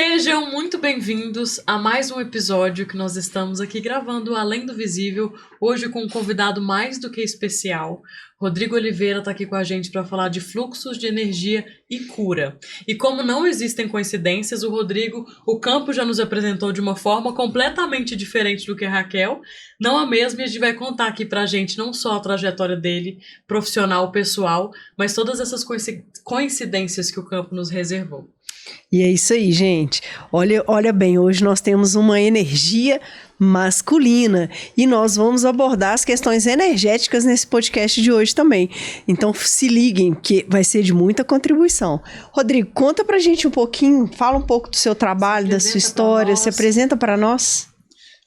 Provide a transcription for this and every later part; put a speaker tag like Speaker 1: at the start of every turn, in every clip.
Speaker 1: Sejam muito bem-vindos a mais um episódio que nós estamos aqui gravando Além do Visível, hoje com um convidado mais do que especial. Rodrigo Oliveira está aqui com a gente para falar de fluxos de energia e cura. E como não existem coincidências, o Rodrigo, o campo já nos apresentou de uma forma completamente diferente do que a Raquel, não a mesma, e a gente vai contar aqui para a gente não só a trajetória dele, profissional, pessoal, mas todas essas coincidências que o campo nos reservou.
Speaker 2: E é isso aí, gente. Olha bem, hoje nós temos uma energia masculina e nós vamos abordar as questões energéticas nesse podcast de hoje também. Então se liguem, que vai ser de muita contribuição. Rodrigo, conta pra gente um pouquinho, fala um pouco do seu trabalho, da sua história, se apresenta para nós.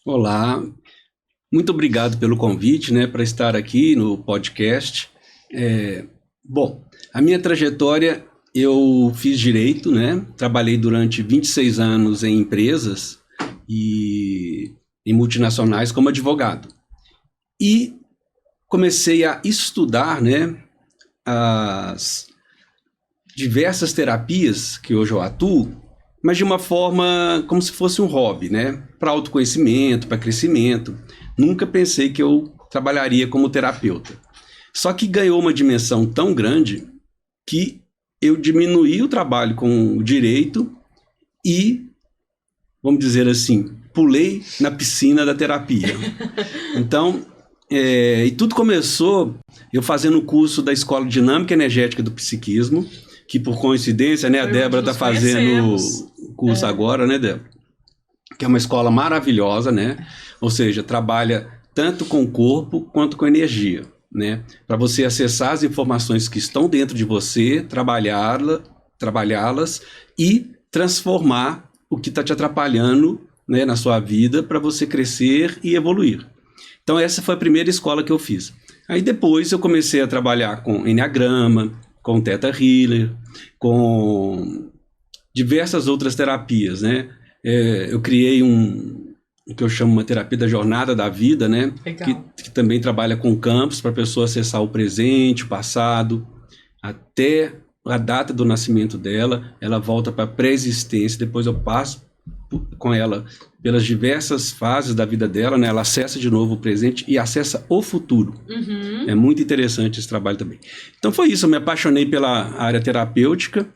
Speaker 3: Olá, muito obrigado pelo convite, para estar aqui no podcast. Bom, a minha trajetória... Eu fiz direito, trabalhei durante 26 anos em empresas e em multinacionais como advogado. E comecei a estudar, as diversas terapias que hoje eu atuo, mas de uma forma como se fosse um hobby, para autoconhecimento, para crescimento. Nunca pensei que eu trabalharia como terapeuta. Só que ganhou uma dimensão tão grande que eu diminuí o trabalho com o direito e, vamos dizer assim, pulei na piscina da terapia. Então, e tudo começou eu fazendo o curso da Escola Dinâmica Energética do Psiquismo, que por coincidência, a Débora está fazendo o curso agora, Débora? Que é uma escola maravilhosa, Ou seja, trabalha tanto com o corpo quanto com energia. Para você acessar as informações que estão dentro de você, trabalhá-las e transformar o que está te atrapalhando na sua vida para você crescer e evoluir. Então essa foi a primeira escola que eu fiz. Aí depois eu comecei a trabalhar com Enneagrama, com Theta Healer, com diversas outras terapias. Eu criei o que eu chamo uma terapia da jornada da vida, que também trabalha com campos para a pessoa acessar o presente, o passado, até a data do nascimento dela, ela volta para a pré-existência, depois eu passo com ela pelas diversas fases da vida dela, ela acessa de novo o presente e acessa o futuro. Uhum. É muito interessante esse trabalho também. Então foi isso, eu me apaixonei pela área terapêutica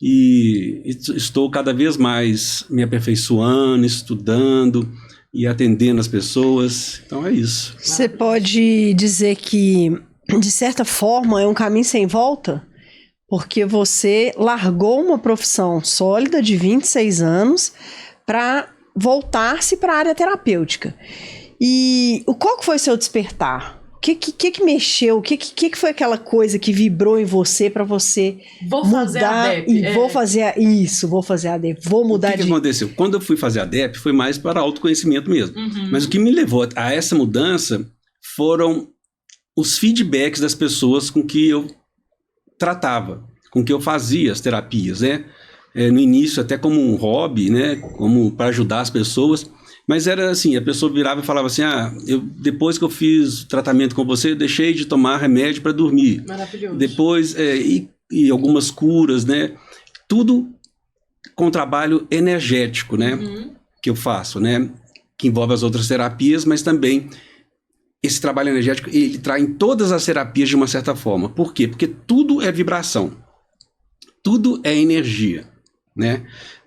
Speaker 3: e estou cada vez mais me aperfeiçoando, estudando e atendendo as pessoas. Então é isso.
Speaker 2: Você pode dizer que, de certa forma, é um caminho sem volta? Porque você largou uma profissão sólida de 26 anos para voltar-se para a área terapêutica. E qual que foi o seu despertar? O que mexeu? O que foi aquela coisa que vibrou em você para você mudar? Vou fazer a DEP, vou mudar
Speaker 3: O que aconteceu? Quando eu fui fazer a DEP, foi mais para autoconhecimento mesmo. Uhum. Mas o que me levou a essa mudança foram os feedbacks das pessoas com que eu tratava, com que eu fazia as terapias, no início até como um hobby, como para ajudar as pessoas. Mas era assim, a pessoa virava e falava assim, depois que eu fiz tratamento com você, eu deixei de tomar remédio para dormir.
Speaker 1: Maravilhoso.
Speaker 3: Depois, e algumas curas, tudo com trabalho energético, que eu faço, que envolve as outras terapias, mas também esse trabalho energético, ele traz em todas as terapias de uma certa forma. Por quê? Porque tudo é vibração, tudo é energia.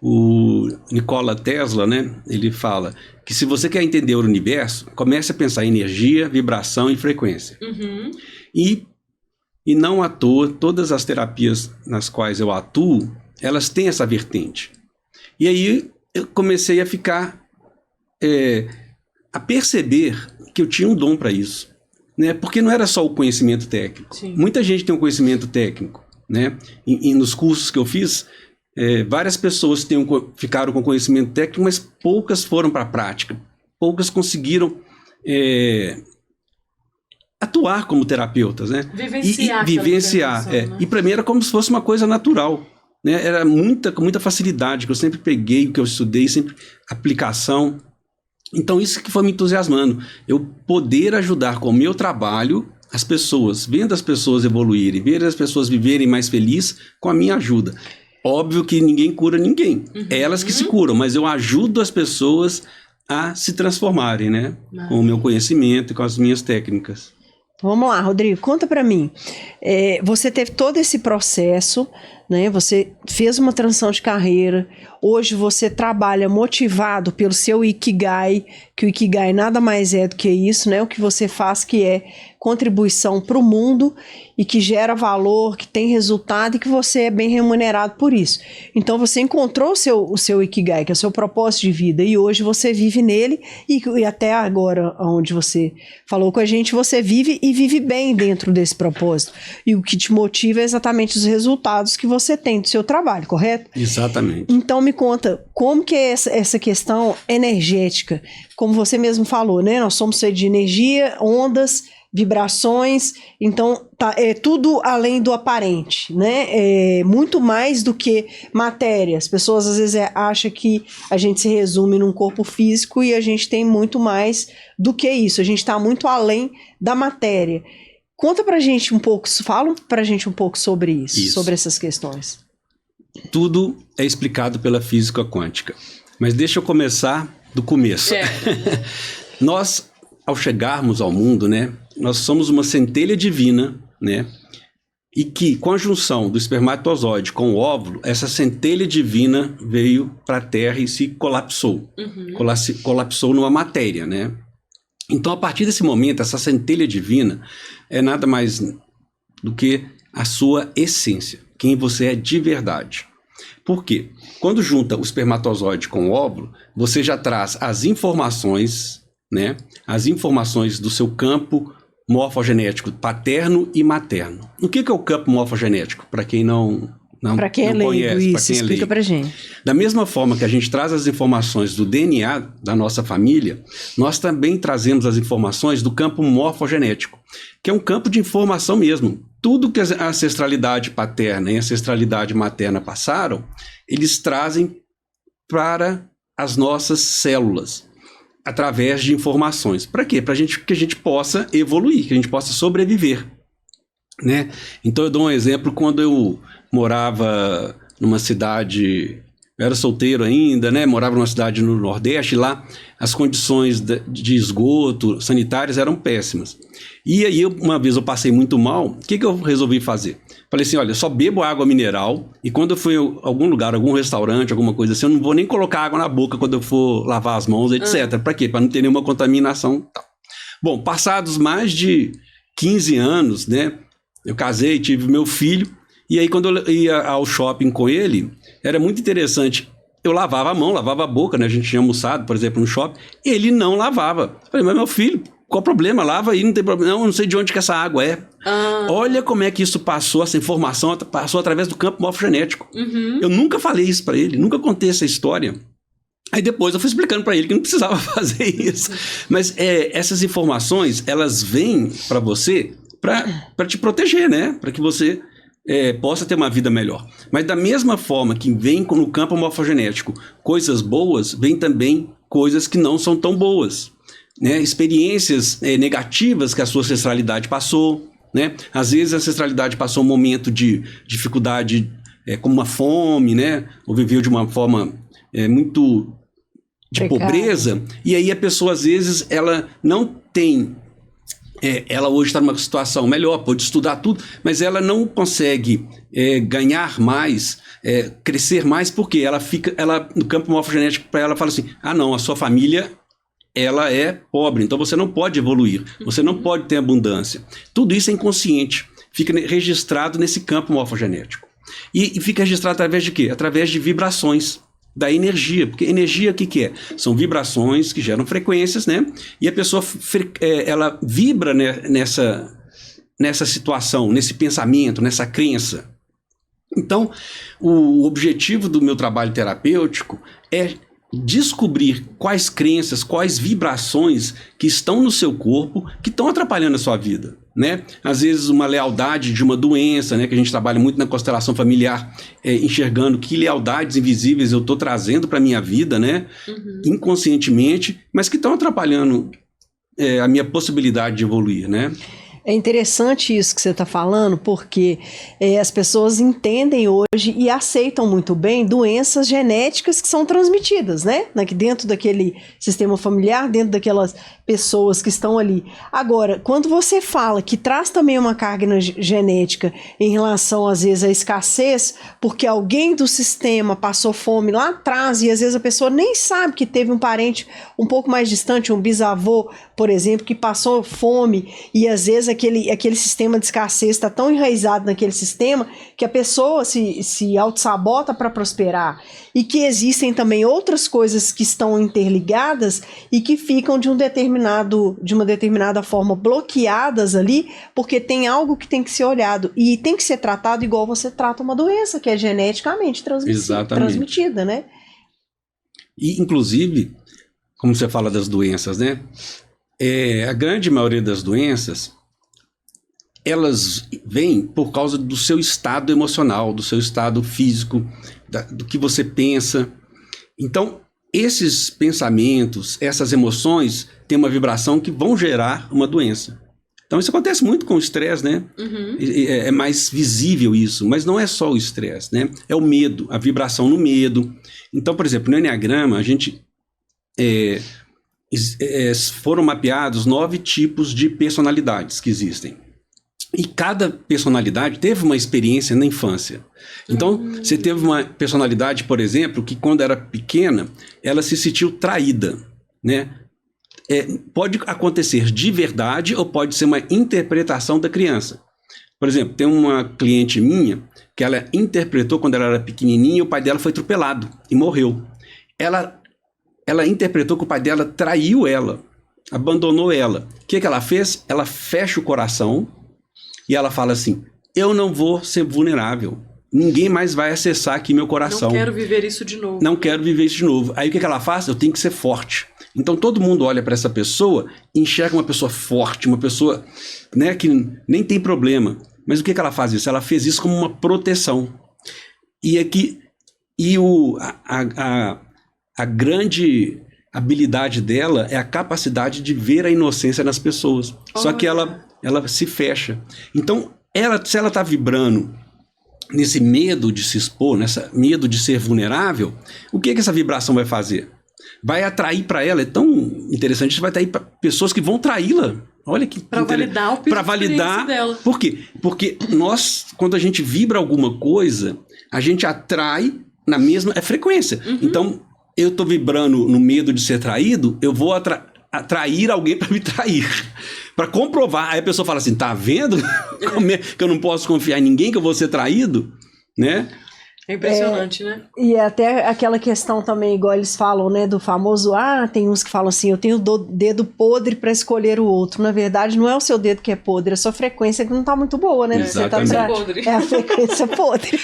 Speaker 3: O Nikola Tesla, ele fala que se você quer entender o universo, comece a pensar em energia, vibração e frequência. Uhum. E não à toa, todas as terapias nas quais eu atuo, elas têm essa vertente. E aí eu comecei a ficar, a perceber que eu tinha um dom para isso. Porque não era só o conhecimento técnico. Sim. Muita gente tem um conhecimento técnico. E nos cursos que eu fiz, várias pessoas ficaram com conhecimento técnico, mas poucas foram para a prática. Poucas conseguiram atuar como terapeutas,
Speaker 1: Vivenciar.
Speaker 3: E para mim era como se fosse uma coisa natural. Era com muita facilidade, que eu sempre peguei o que eu estudei, sempre aplicação. Então isso que foi me entusiasmando. Eu poder ajudar com o meu trabalho as pessoas, vendo as pessoas evoluírem, ver as pessoas viverem mais felizes com a minha ajuda. Óbvio que ninguém cura ninguém. Elas que se curam, mas eu ajudo as pessoas a se transformarem, né? Com o meu conhecimento e com as minhas técnicas.
Speaker 2: Vamos lá, Rodrigo, conta pra mim. Você teve todo esse processo, né? Você fez uma transição de carreira. Hoje você trabalha motivado pelo seu Ikigai, que o Ikigai nada mais é do que isso, né? O que você faz que é contribuição para o mundo e que gera valor, que tem resultado e que você é bem remunerado por isso. Então você encontrou o seu Ikigai, que é o seu propósito de vida, e hoje você vive nele e até agora, onde você falou com a gente, você vive e vive bem dentro desse propósito. E o que te motiva é exatamente os resultados que você tem do seu trabalho, correto?
Speaker 3: Exatamente.
Speaker 2: Então me conta, como que é essa questão energética? Como você mesmo falou, né? Nós somos seres de energia, ondas, vibrações, então é tudo além do aparente, né? É muito mais do que matéria. As pessoas às vezes acham que a gente se resume num corpo físico e a gente tem muito mais do que isso. A gente está muito além da matéria. Conta pra gente um pouco, fala pra gente um pouco sobre isso. Sobre essas questões.
Speaker 3: Tudo é explicado pela física quântica. Mas deixa eu começar do começo. Nós, ao chegarmos ao mundo, né, nós somos uma centelha divina, né, e que, com a junção do espermatozoide com o óvulo, essa centelha divina veio para a Terra e se colapsou. Colapsou numa matéria, né? Então, a partir desse momento, essa centelha divina é nada mais do que a sua essência, quem você é de verdade. Por quê? Quando junta o espermatozoide com o óvulo, você já traz as informações, né? As informações do seu campo morfogenético paterno e materno. O que é o campo morfogenético? Para quem não
Speaker 2: para quem é leigo,
Speaker 3: conhece,
Speaker 2: isso, explica pra gente.
Speaker 3: Da mesma forma que a gente traz as informações do DNA da nossa família, nós também trazemos as informações do campo morfogenético, que é um campo de informação mesmo. Tudo que a ancestralidade paterna e a ancestralidade materna passaram, eles trazem para as nossas células, através de informações. Para quê? Para que a gente possa evoluir, que a gente possa sobreviver, né? Então eu dou um exemplo. Quando eu morava numa cidade, eu era solteiro ainda, né? Morava numa cidade no Nordeste, lá as condições de esgoto sanitárias eram péssimas. E aí, uma vez eu passei muito mal, o que eu resolvi fazer? Falei assim, olha, eu só bebo água mineral e quando eu for em algum lugar, algum restaurante, alguma coisa assim, eu não vou nem colocar água na boca quando eu for lavar as mãos, etc. Para quê? Para não ter nenhuma contaminação. Bom, passados mais de 15 anos, né? Eu casei, tive meu filho, e aí quando eu ia ao shopping com ele, era muito interessante. Eu lavava a mão, lavava a boca, né? A gente tinha almoçado, por exemplo, no shopping, ele não lavava. Eu falei, mas meu filho, qual o problema? Lava aí, não tem problema. Não, eu não sei de onde que essa água é. Olha como é que isso passou, essa informação passou através do campo morfogenético. Eu nunca falei isso para ele, nunca contei essa história. Aí depois eu fui explicando para ele que não precisava fazer isso. Mas essas informações, elas vêm para você para te proteger, né? Para que você possa ter uma vida melhor. Mas da mesma forma que vem no campo morfogenético coisas boas, vem também coisas que não são tão boas, né? Experiências negativas que a sua ancestralidade passou, né? Às vezes a ancestralidade passou um momento de dificuldade, como uma fome, né? Ou viveu de uma forma muito de pobreza, e aí a pessoa às vezes ela não tem... ela hoje está numa situação melhor, pode estudar tudo, mas ela não consegue ganhar mais, crescer mais, porque ela no campo morfogenético, para ela fala assim, não, a sua família ela é pobre, então você não pode evoluir, você não pode ter abundância. Tudo isso é inconsciente, fica registrado nesse campo morfogenético. E fica registrado através de quê? Através de vibrações da energia, porque energia o que é? São vibrações que geram frequências, né? E a pessoa ela vibra, né, nessa situação, nesse pensamento, nessa crença. Então, o objetivo do meu trabalho terapêutico é descobrir quais crenças, quais vibrações que estão no seu corpo que estão atrapalhando a sua vida, né? Às vezes uma lealdade de uma doença, né? Que a gente trabalha muito na constelação familiar, enxergando que lealdades invisíveis eu estou trazendo para a minha vida, né? Inconscientemente, mas que estão atrapalhando a minha possibilidade de evoluir, né?
Speaker 2: É interessante isso que você está falando, porque as pessoas entendem hoje e aceitam muito bem doenças genéticas que são transmitidas, né? Dentro daquele sistema familiar, dentro daquelas pessoas que estão ali. Agora, quando você fala que traz também uma carga genética em relação, às vezes, à escassez, porque alguém do sistema passou fome lá atrás e às vezes a pessoa nem sabe que teve um parente um pouco mais distante, um bisavô, por exemplo, que passou fome e às vezes aquele sistema de escassez está tão enraizado naquele sistema que a pessoa se auto-sabota para prosperar. E que existem também outras coisas que estão interligadas e que ficam de uma determinada forma bloqueadas ali, porque tem algo que tem que ser olhado e tem que ser tratado igual você trata uma doença que é geneticamente transmitida, né?
Speaker 3: E, inclusive, como você fala das doenças, né? A grande maioria das doenças, elas vêm por causa do seu estado emocional, do seu estado físico, do que você pensa. Então, esses pensamentos, essas emoções, têm uma vibração que vão gerar uma doença. Então, isso acontece muito com o estresse, né? Uhum. É mais visível isso, mas não é só o estresse, né? É o medo, a vibração no medo. Então, por exemplo, no Enneagrama, a gente... foram mapeados 9 tipos de personalidades que existem. E cada personalidade teve uma experiência na infância. Então, você teve uma personalidade, por exemplo, que quando era pequena, ela se sentiu traída, né? Pode acontecer de verdade ou pode ser uma interpretação da criança. Por exemplo, tem uma cliente minha que ela interpretou quando ela era pequenininha, o pai dela foi atropelado e morreu. Ela interpretou que o pai dela traiu ela, abandonou ela. O que ela fez? Ela fecha o coração e ela fala assim: eu não vou ser vulnerável. Ninguém mais vai acessar aqui meu coração.
Speaker 1: Não quero viver isso de novo.
Speaker 3: Não quero viver isso de novo. Aí o que ela faz? Eu tenho que ser forte. Então todo mundo olha para essa pessoa e enxerga uma pessoa forte, uma pessoa, né, que nem tem problema. Mas o que ela faz isso? Ela fez isso como uma proteção. A grande habilidade dela é a capacidade de ver a inocência nas pessoas. Só que ela se fecha. Então, se ela está vibrando nesse medo de se expor, nesse medo de ser vulnerável, o que essa vibração vai fazer? Vai atrair para ela, é tão interessante, isso vai atrair para pessoas que vão traí-la. Olha que
Speaker 1: para validar o piso
Speaker 3: para validar dela. Por quê? Porque nós, quando a gente vibra alguma coisa, a gente atrai na mesma frequência. Uhum. Então, eu estou vibrando no medo de ser traído, eu vou atrair alguém para me trair. Para comprovar. Aí a pessoa fala assim, tá vendo que eu não posso confiar em ninguém, que eu vou ser traído? Né?
Speaker 1: É impressionante, né?
Speaker 2: E até aquela questão também, igual eles falam, né, do famoso, tem uns que falam assim, eu tenho o dedo podre para escolher o outro. Na verdade, não é o seu dedo que é podre, é a sua frequência que não tá muito boa, né?
Speaker 3: Exatamente.
Speaker 2: É a frequência podre.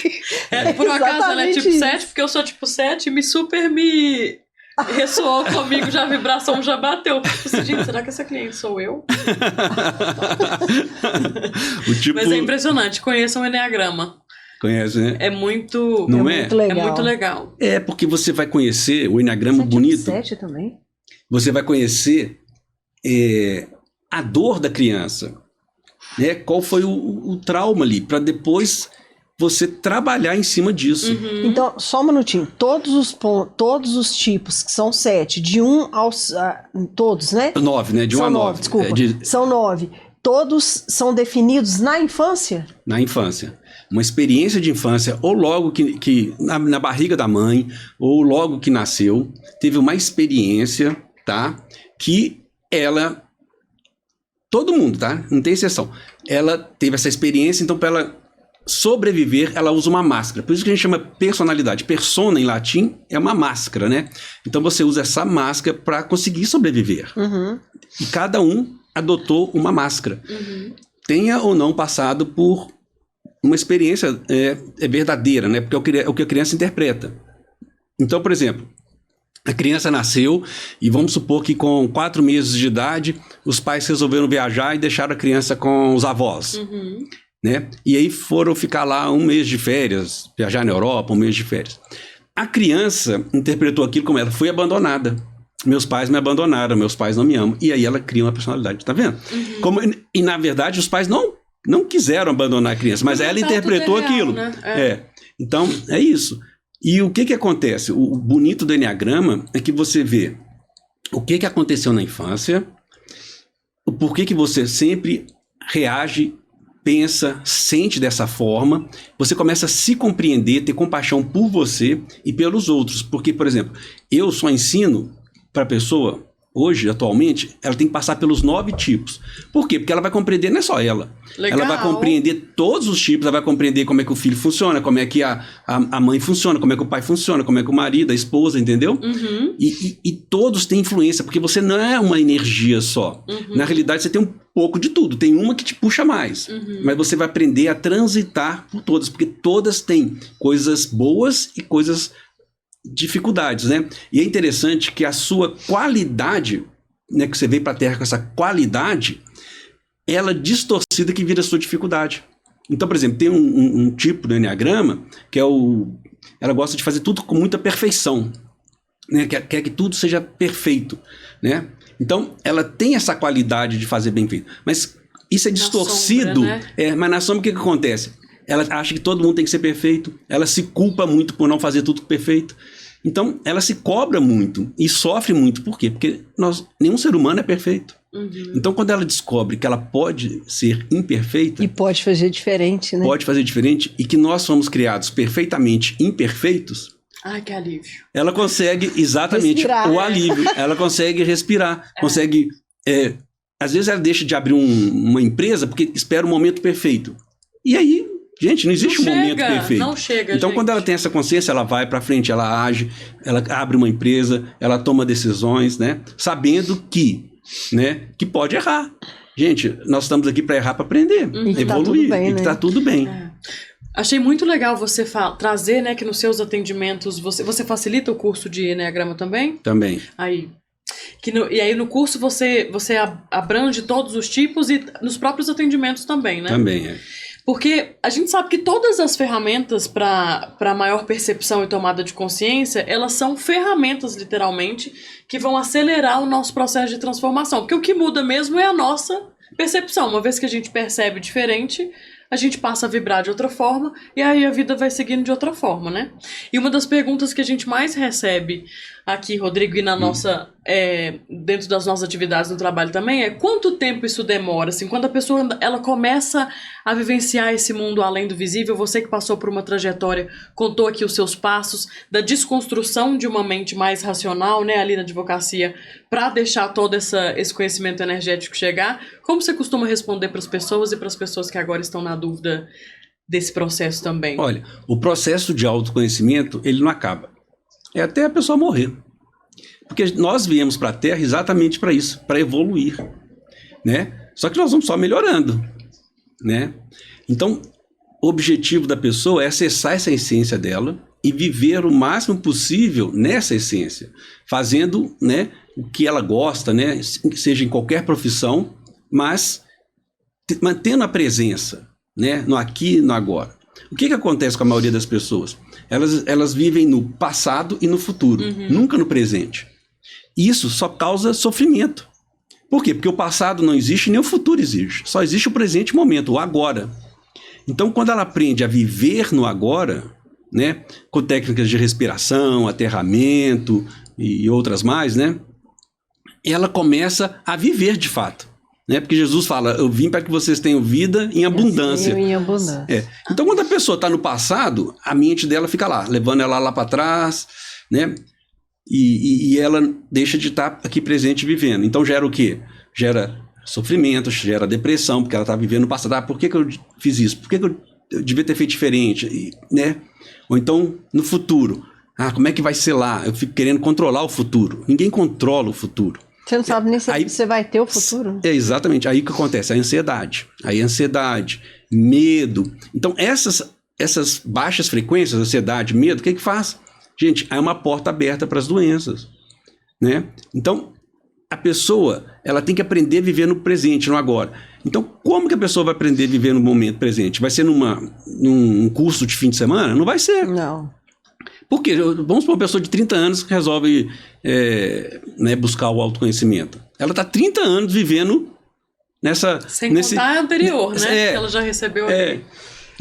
Speaker 1: Por acaso ela é tipo 7, porque eu sou tipo 7 e me ressoou comigo, já a vibração já bateu. Gente, será que essa cliente sou eu? Mas é impressionante, conheçam o Enneagrama.
Speaker 3: Conhece, né?
Speaker 1: É muito...
Speaker 3: Não
Speaker 2: muito legal.
Speaker 1: É muito legal.
Speaker 3: É, porque você vai conhecer o Enneagrama bonito.
Speaker 2: 7 também.
Speaker 3: Você vai conhecer a dor da criança, né? Qual foi o trauma ali, para depois você trabalhar em cima disso.
Speaker 2: Uhum. Então, só um minutinho. Todos os tipos, que são 7, de 1 aos... todos, né?
Speaker 3: 9, né? De 1 a 9.
Speaker 2: Desculpa. São 9. Todos são definidos na infância?
Speaker 3: Na infância. Uma experiência de infância, ou logo que na barriga da mãe, ou logo que nasceu, teve uma experiência, tá? Que ela... Todo mundo, tá? Não tem exceção. Ela teve essa experiência, então para ela sobreviver, ela usa uma máscara. Por isso que a gente chama personalidade. Persona, em latim, é uma máscara, né? Então você usa essa máscara para conseguir sobreviver. Uhum. E cada um adotou uma máscara. Uhum. Tenha ou não passado por uma experiência verdadeira, né? Porque é o que a criança interpreta. Então, por exemplo, a criança nasceu e vamos supor que com 4 meses de idade, os pais resolveram viajar e deixaram a criança com os avós. Uhum. Né? E aí foram ficar lá 1 mês de férias, viajar na Europa, 1 mês de férias. A criança interpretou aquilo como ela foi abandonada. meus pais me abandonaram, meus pais não me amam. E aí ela cria uma personalidade, tá vendo? E na verdade os pais não quiseram abandonar a criança, mas ela interpretou aquilo. Né? Então, é isso. E o que acontece? O bonito do Enneagrama é que você vê o que aconteceu na infância, por que você sempre reage, pensa, sente dessa forma, você começa a se compreender, ter compaixão por você e pelos outros. Porque, por exemplo, eu só ensino para a pessoa, hoje, atualmente, ela tem que passar pelos 9 tipos. Por quê? Porque ela vai compreender, não é só ela.
Speaker 1: Legal.
Speaker 3: Ela vai compreender todos os tipos, ela vai compreender como é que o filho funciona, como é que a mãe funciona, como é que o pai funciona, como é que o marido, a esposa, entendeu? E todos têm influência, porque você não é uma energia só. Na realidade, você tem um pouco de tudo. Tem uma que te puxa mais. Mas você vai aprender a transitar por todas, porque todas têm coisas boas e coisas dificuldades, né? E é interessante que a sua qualidade, né, que você veio para a Terra com essa qualidade, ela é distorcida que vira a sua dificuldade. Então, por exemplo, tem um tipo do Enneagrama que é ela gosta de fazer tudo com muita perfeição, né? Quer que tudo seja perfeito, né? Então, ela tem essa qualidade de fazer bem feito. Mas isso é distorcido.
Speaker 1: Sombra, né?
Speaker 3: Mas na sombra o que acontece? Ela acha que todo mundo tem que ser perfeito. Ela se culpa muito por não fazer tudo perfeito. Então, ela se cobra muito e sofre muito. Por quê? Porque nenhum ser humano é perfeito. Então, quando ela descobre que ela pode ser imperfeita...
Speaker 2: E pode fazer diferente, né?
Speaker 3: Pode fazer diferente e que nós fomos criados perfeitamente imperfeitos...
Speaker 1: Ai, que alívio.
Speaker 3: Ela consegue exatamente respirar, o alívio. Ela consegue respirar. Consegue... às vezes ela deixa de abrir uma empresa porque espera o momento perfeito. E aí... Gente, não existe um momento perfeito.
Speaker 1: Não chega,
Speaker 3: então,
Speaker 1: gente.
Speaker 3: quando ela tem essa consciência, ela vai para frente, ela age, ela abre uma empresa, ela toma decisões, né? Sabendo que pode errar. Gente, nós estamos aqui para errar, para aprender, evoluir,
Speaker 2: tá bem,
Speaker 3: e que tá tudo bem.
Speaker 1: Achei muito legal você trazer, né, que nos seus atendimentos você facilita o curso de Enneagrama também?
Speaker 3: Também.
Speaker 1: Aí. E aí no curso você abrange todos os tipos e nos próprios atendimentos também, né?
Speaker 3: Também,
Speaker 1: Porque a gente sabe que todas as ferramentas para maior percepção e tomada de consciência, elas são ferramentas, literalmente, que vão acelerar o nosso processo de transformação. Porque o que muda mesmo é a nossa percepção. Uma vez que a gente percebe diferente, a gente passa a vibrar de outra forma e aí a vida vai seguindo de outra forma, né? E uma das perguntas que a gente mais recebe aqui, Rodrigo, e na nossa, dentro das nossas atividades no trabalho também, é quanto tempo isso demora? Assim, quando a pessoa ela começa a vivenciar esse mundo além do visível, você que passou por uma trajetória, contou aqui os seus passos da desconstrução de uma mente mais racional, né, ali na advocacia, para deixar todo esse conhecimento energético chegar. Como você costuma responder para as pessoas e para as pessoas que agora estão na dúvida desse processo também?
Speaker 3: Olha, o processo de autoconhecimento, ele não acaba. É até a pessoa morrer. Porque nós viemos para a Terra exatamente para isso, para evoluir, né? Só que nós vamos só melhorando, né? Então, o objetivo da pessoa é acessar essa essência dela e viver o máximo possível nessa essência, fazendo, né, o que ela gosta, né, seja em qualquer profissão, mas mantendo a presença, né, no aqui e no agora. O que acontece com a maioria das pessoas? Elas vivem no passado e no futuro, nunca no presente. Isso só causa sofrimento. Por quê? Porque o passado não existe, nem o futuro existe. Só existe o presente momento, o agora. Então, quando ela aprende a viver no agora, né, com técnicas de respiração, aterramento e outras mais, né, ela começa a viver de fato. Né? Porque Jesus fala, eu vim para que vocês tenham vida em abundância.
Speaker 2: Em abundância.
Speaker 3: Então, quando a pessoa está no passado, a mente dela fica lá, levando ela lá para trás, né? E ela deixa de estar aqui presente vivendo. Então, gera o quê? Gera sofrimento, gera depressão, porque ela está vivendo no passado. Por que eu fiz isso? Por que eu devia ter feito diferente? Né? Ou então, no futuro. Como é que vai ser lá? Eu fico querendo controlar o futuro. Ninguém controla o futuro.
Speaker 2: Você não sabe nem se você vai ter o futuro.
Speaker 3: Exatamente. Aí o que acontece? A ansiedade. Aí ansiedade, medo. Então, essas baixas frequências, ansiedade, medo, o que faz? Gente, é uma porta aberta para as doenças. Né? Então, a pessoa ela tem que aprender a viver no presente, no agora. Então, como que a pessoa vai aprender a viver no momento presente? Vai ser num curso de fim de semana? Não vai ser.
Speaker 2: Não.
Speaker 3: Por quê? Vamos supor uma pessoa de 30 anos que resolve né, buscar o autoconhecimento. Ela está 30 anos vivendo
Speaker 1: Sem contar a anterior, né? Que ela já recebeu ali.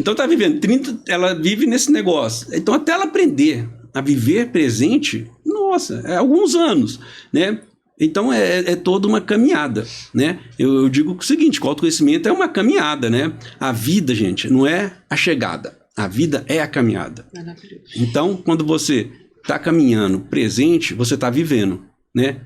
Speaker 3: Então está vivendo 30, ela vive nesse negócio. Então até ela aprender a viver presente, nossa, alguns anos, né? Então é toda uma caminhada, né? Eu digo o seguinte, que o autoconhecimento é uma caminhada, né? A vida, gente, não é a chegada. A vida é a caminhada.
Speaker 1: Maravilhoso.
Speaker 3: Então, quando você está caminhando presente, você está vivendo, né?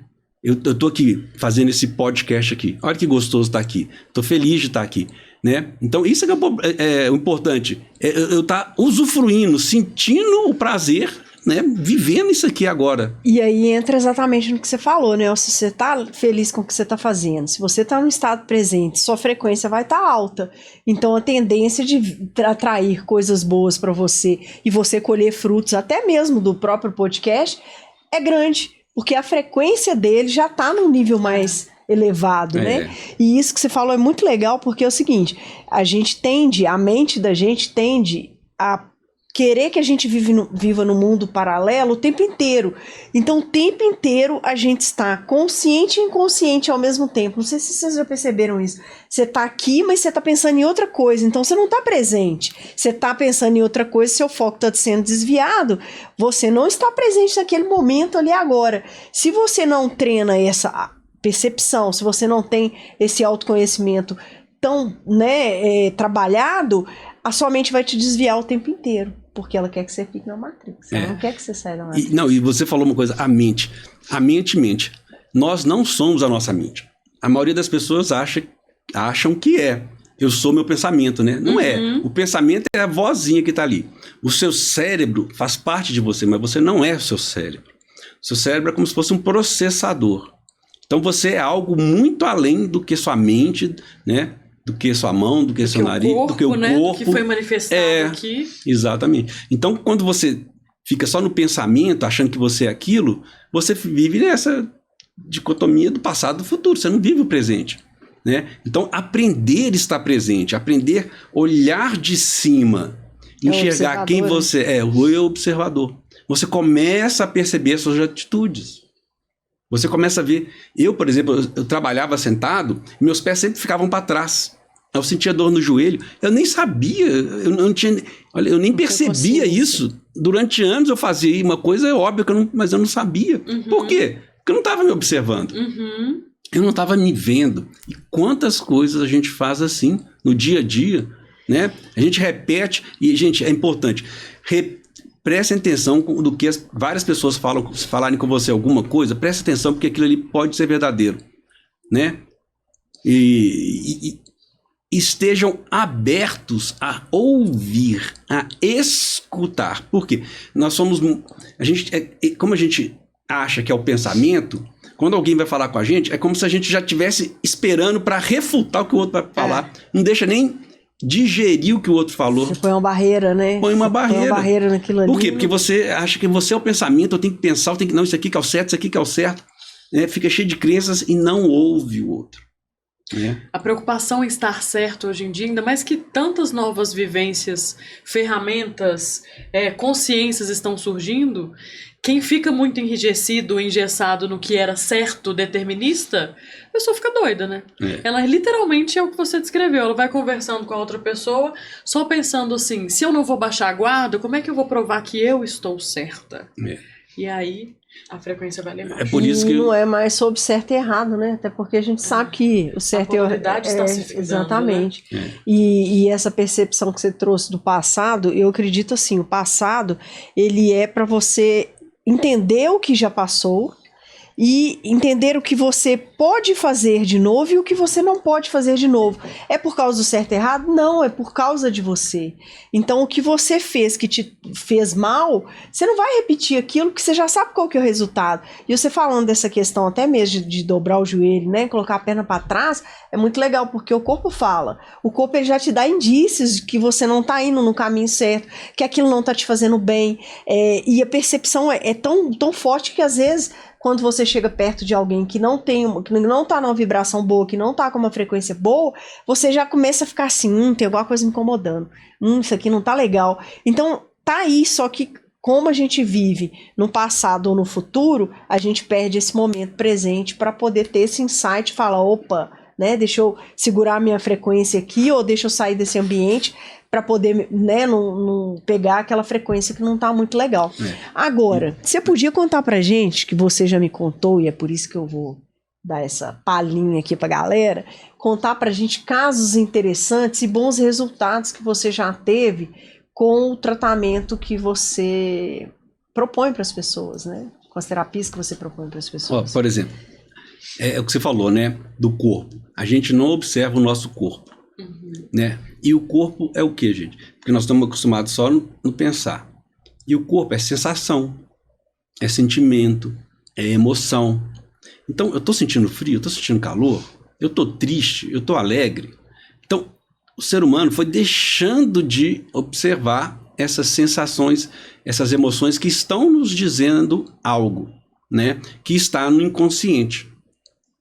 Speaker 3: Eu estou aqui fazendo esse podcast aqui. Olha que gostoso estar aqui. Estou feliz de estar aqui, né? Então, isso é o importante. Eu estar usufruindo, sentindo o prazer, né? Vivendo isso aqui agora.
Speaker 2: E aí entra exatamente no que você falou, né? Se você tá feliz com o que você tá fazendo, se você tá no estado presente, sua frequência vai estar alta. Então a tendência de atrair coisas boas para você e você colher frutos, até mesmo do próprio podcast, é grande, porque a frequência dele já tá num nível mais elevado, né? E isso que você falou é muito legal, porque é o seguinte, a mente da gente tende a querer que a gente viva no mundo paralelo o tempo inteiro. Então, o tempo inteiro a gente está consciente e inconsciente ao mesmo tempo. Não sei se vocês já perceberam isso. Você está aqui, mas você está pensando em outra coisa. Então, você não está presente. Você está pensando em outra coisa, seu foco está sendo desviado. Você não está presente naquele momento ali agora. Se você não treina essa percepção, se você não tem esse autoconhecimento tão, né, trabalhado, a sua mente vai te desviar o tempo inteiro, porque ela quer que você fique na Matrix. Ela não quer que você saia da Matrix.
Speaker 3: E você falou uma coisa, a mente. A mente mente. Nós não somos a nossa mente. A maioria das pessoas acham que é. Eu sou meu pensamento, né? Não é. O pensamento é a vozinha que está ali. O seu cérebro faz parte de você, mas você não é o seu cérebro. O seu cérebro é como se fosse um processador. Então você é algo muito além do que sua mente, né? Do que sua mão, do que seu nariz, do que o corpo.
Speaker 1: Do que foi manifestado aqui.
Speaker 3: Exatamente. Então, quando você fica só no pensamento, achando que você é aquilo, você vive nessa dicotomia do passado e do futuro. Você não vive o presente, né? Então, aprender a estar presente, aprender a olhar de cima, enxergar quem você é, o eu observador. Você começa a perceber suas atitudes. Você começa a ver... Eu, por exemplo, eu trabalhava sentado, meus pés sempre ficavam para trás. Eu sentia dor no joelho. Eu nem sabia, eu nem percebia isso. Durante anos eu fazia uma coisa óbvia, mas eu não sabia. Por quê? Porque eu não estava me observando. Eu não estava me vendo. E quantas coisas a gente faz assim, no dia a dia, né? A gente repete, e, gente, é importante... Preste atenção do que várias pessoas falarem com você alguma coisa, preste atenção porque aquilo ali pode ser verdadeiro, né? E estejam abertos a ouvir, a escutar. Por quê? Nós somos... como a gente acha que é o pensamento, quando alguém vai falar com a gente, é como se a gente já estivesse esperando para refutar o que o outro vai falar. Não deixa nem... digerir o que o outro falou.
Speaker 2: Você põe uma barreira, né?
Speaker 3: Põe uma barreira.
Speaker 2: Põe uma barreira naquilo ali.
Speaker 3: Por quê? Porque você acha que você é o pensamento, eu tenho que pensar, não, isso aqui que é o certo, isso aqui que é o certo. Né? Fica cheio de crenças e não ouve o outro. Né?
Speaker 1: A preocupação em estar certo hoje em dia, ainda mais que tantas novas vivências, ferramentas, consciências estão surgindo, quem fica muito enrijecido, engessado no que era certo, determinista, a pessoa fica doida, né? Ela literalmente é o que você descreveu. Ela vai conversando com a outra pessoa, só pensando assim, se eu não vou baixar a guarda, como é que eu vou provar que eu estou certa? E aí, a frequência vai levar.
Speaker 3: É por isso que
Speaker 2: não é mais sobre certo e errado, né? Até porque a gente sabe que o certo e errado
Speaker 1: está se findando,
Speaker 2: exatamente.
Speaker 1: Né?
Speaker 2: E essa percepção que você trouxe do passado, eu acredito assim, o passado, ele é para você entender o que já passou e entender o que você pode fazer de novo e o que você não pode fazer de novo. É por causa do certo e errado? Não, é por causa de você. Então, o que você fez que te fez mal, você não vai repetir aquilo que você já sabe qual que é o resultado. E você falando dessa questão até mesmo de dobrar o joelho, né, colocar a perna para trás, é muito legal, porque o corpo fala. O corpo ele já te dá indícios de que você não está indo no caminho certo, que aquilo não está te fazendo bem. E a percepção é tão forte que às vezes... Quando você chega perto de alguém que não tá numa vibração boa, que não tá com uma frequência boa, você já começa a ficar assim, tem alguma coisa me incomodando, isso aqui não tá legal. Então, tá aí, só que como a gente vive no passado ou no futuro, a gente perde esse momento presente para poder ter esse insight e falar, opa, né, deixa eu segurar a minha frequência aqui, ou deixa eu sair desse ambiente para poder, né, não pegar aquela frequência que não está muito legal. Agora, você podia contar pra gente, que você já me contou, e é por isso que eu vou dar essa palhinha aqui pra galera, contar pra gente casos interessantes e bons resultados que você já teve com o tratamento que você propõe para as pessoas, né? Com as terapias que você propõe para as pessoas.
Speaker 3: Por exemplo, é o que você falou, né? Do corpo. A gente não observa o nosso corpo, né? E o corpo é o quê, gente? Porque nós estamos acostumados só no pensar. E o corpo é sensação, é sentimento, é emoção. Então, eu estou sentindo frio, eu estou sentindo calor, eu estou triste, eu estou alegre. Então, o ser humano foi deixando de observar essas sensações, essas emoções que estão nos dizendo algo, né? Que está no inconsciente.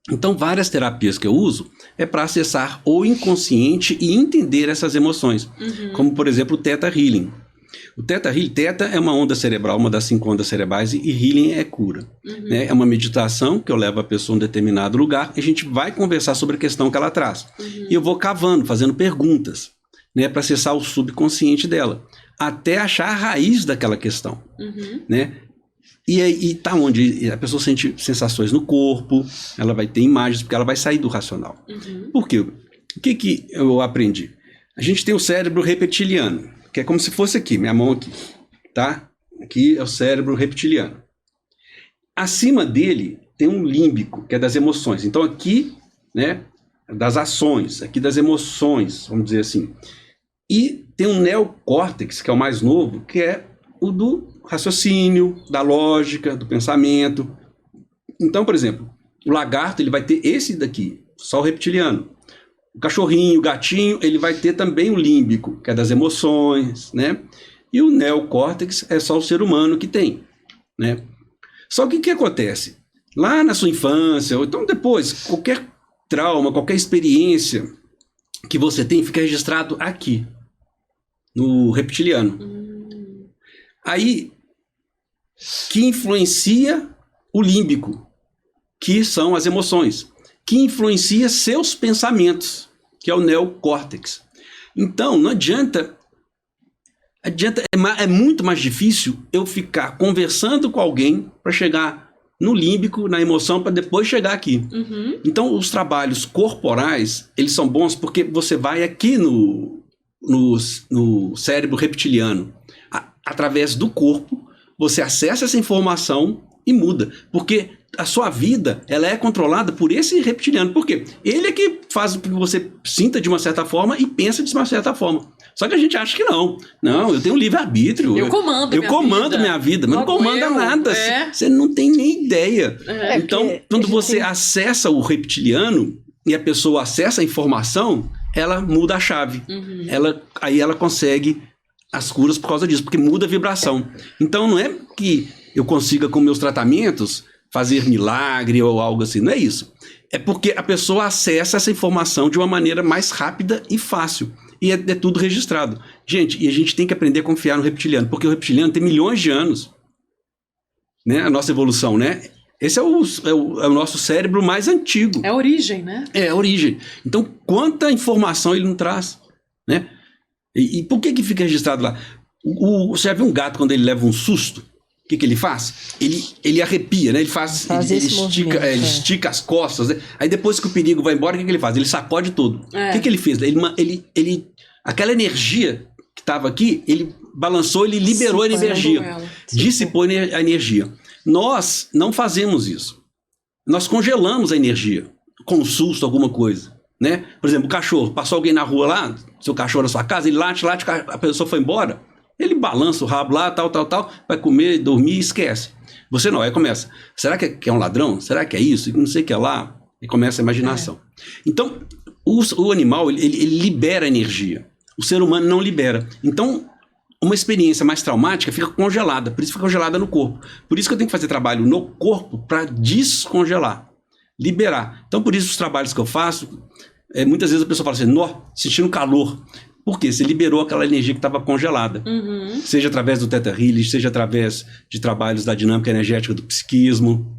Speaker 3: Então, várias terapias que eu uso é para acessar o inconsciente e entender essas emoções. Como, por exemplo, o Theta Healing. O Theta Healing, Theta é uma onda cerebral, uma das 5 ondas cerebrais, e Healing é cura. Né? É uma meditação que eu levo a pessoa a um determinado lugar e a gente vai conversar sobre a questão que ela traz. E eu vou cavando, fazendo perguntas, né, para acessar o subconsciente dela, até achar a raiz daquela questão. Né? E aí tá onde a pessoa sente sensações no corpo, ela vai ter imagens, porque ela vai sair do racional. Por quê? O que eu aprendi? A gente tem o cérebro reptiliano, que é como se fosse aqui, minha mão aqui, tá? Aqui é o cérebro reptiliano. Acima dele tem um límbico, que é das emoções. Então aqui, né, das ações, aqui das emoções, vamos dizer assim. E tem um neocórtex, que é o mais novo, que é o do raciocínio, da lógica, do pensamento. Então, por exemplo, o lagarto ele vai ter esse daqui, só o reptiliano. O cachorrinho, o gatinho, ele vai ter também o límbico, que é das emoções, né? E o neocórtex é só o ser humano que tem, né? Só que o que acontece? Lá na sua infância, ou então depois, qualquer trauma, qualquer experiência que você tem, fica registrado aqui, no reptiliano. Aí, que influencia o límbico, que são as emoções, que influencia seus pensamentos, que é o neocórtex. Então, não adianta, é muito mais difícil eu ficar conversando com alguém para chegar no límbico, na emoção, para depois chegar aqui. Então, os trabalhos corporais, eles são bons porque você vai aqui no cérebro reptiliano, através do corpo, você acessa essa informação e muda. Porque a sua vida, ela é controlada por esse reptiliano. Por quê? Ele é que faz com que você sinta de uma certa forma e pensa de uma certa forma. Só que a gente acha que não. Não, eu tenho livre-arbítrio.
Speaker 1: Eu comando
Speaker 3: minha vida, mas não comanda nada. Você não tem nem ideia. Então, quando você acessa o reptiliano e a pessoa acessa a informação, ela muda a chave. Aí ela consegue as curas por causa disso, porque muda a vibração. Então não é que eu consiga com meus tratamentos fazer milagre ou algo assim, não é isso. É porque a pessoa acessa essa informação de uma maneira mais rápida e fácil. E é tudo registrado. Gente, e a gente tem que aprender a confiar no reptiliano, porque o reptiliano tem milhões de anos, né? A nossa evolução, né? Esse é o nosso cérebro mais antigo.
Speaker 1: É a origem, né?
Speaker 3: É a origem. Então, quanta informação ele não traz, né? E por que fica registrado lá? Você já viu um gato quando ele leva um susto? O que ele faz? Ele arrepia, né? Ele estica as costas, né? Aí depois que o perigo vai embora, o que ele faz? Ele sacode tudo. O que ele fez? Aquela energia que estava aqui, ele balançou, ele liberou a energia. Dissipou a energia. Nós não fazemos isso. Nós congelamos a energia com um susto, alguma coisa. Né? Por exemplo, o cachorro, passou alguém na rua lá, seu cachorro na sua casa, ele late, a pessoa foi embora, ele balança o rabo lá, tal, vai comer, dormir e esquece. Você não, aí começa, será que é um ladrão? Será que é isso? Não sei o que é lá. E começa a imaginação. Então, o animal, ele libera energia. O ser humano não libera. Então, uma experiência mais traumática fica congelada, por isso fica congelada no corpo. Por isso que eu tenho que fazer trabalho no corpo para descongelar, liberar. Então, por isso os trabalhos que eu faço, muitas vezes a pessoa fala assim, nó, sentindo calor. Porque você liberou aquela energia que estava congelada. Seja através do Theta Healing, seja através de trabalhos da dinâmica energética do psiquismo,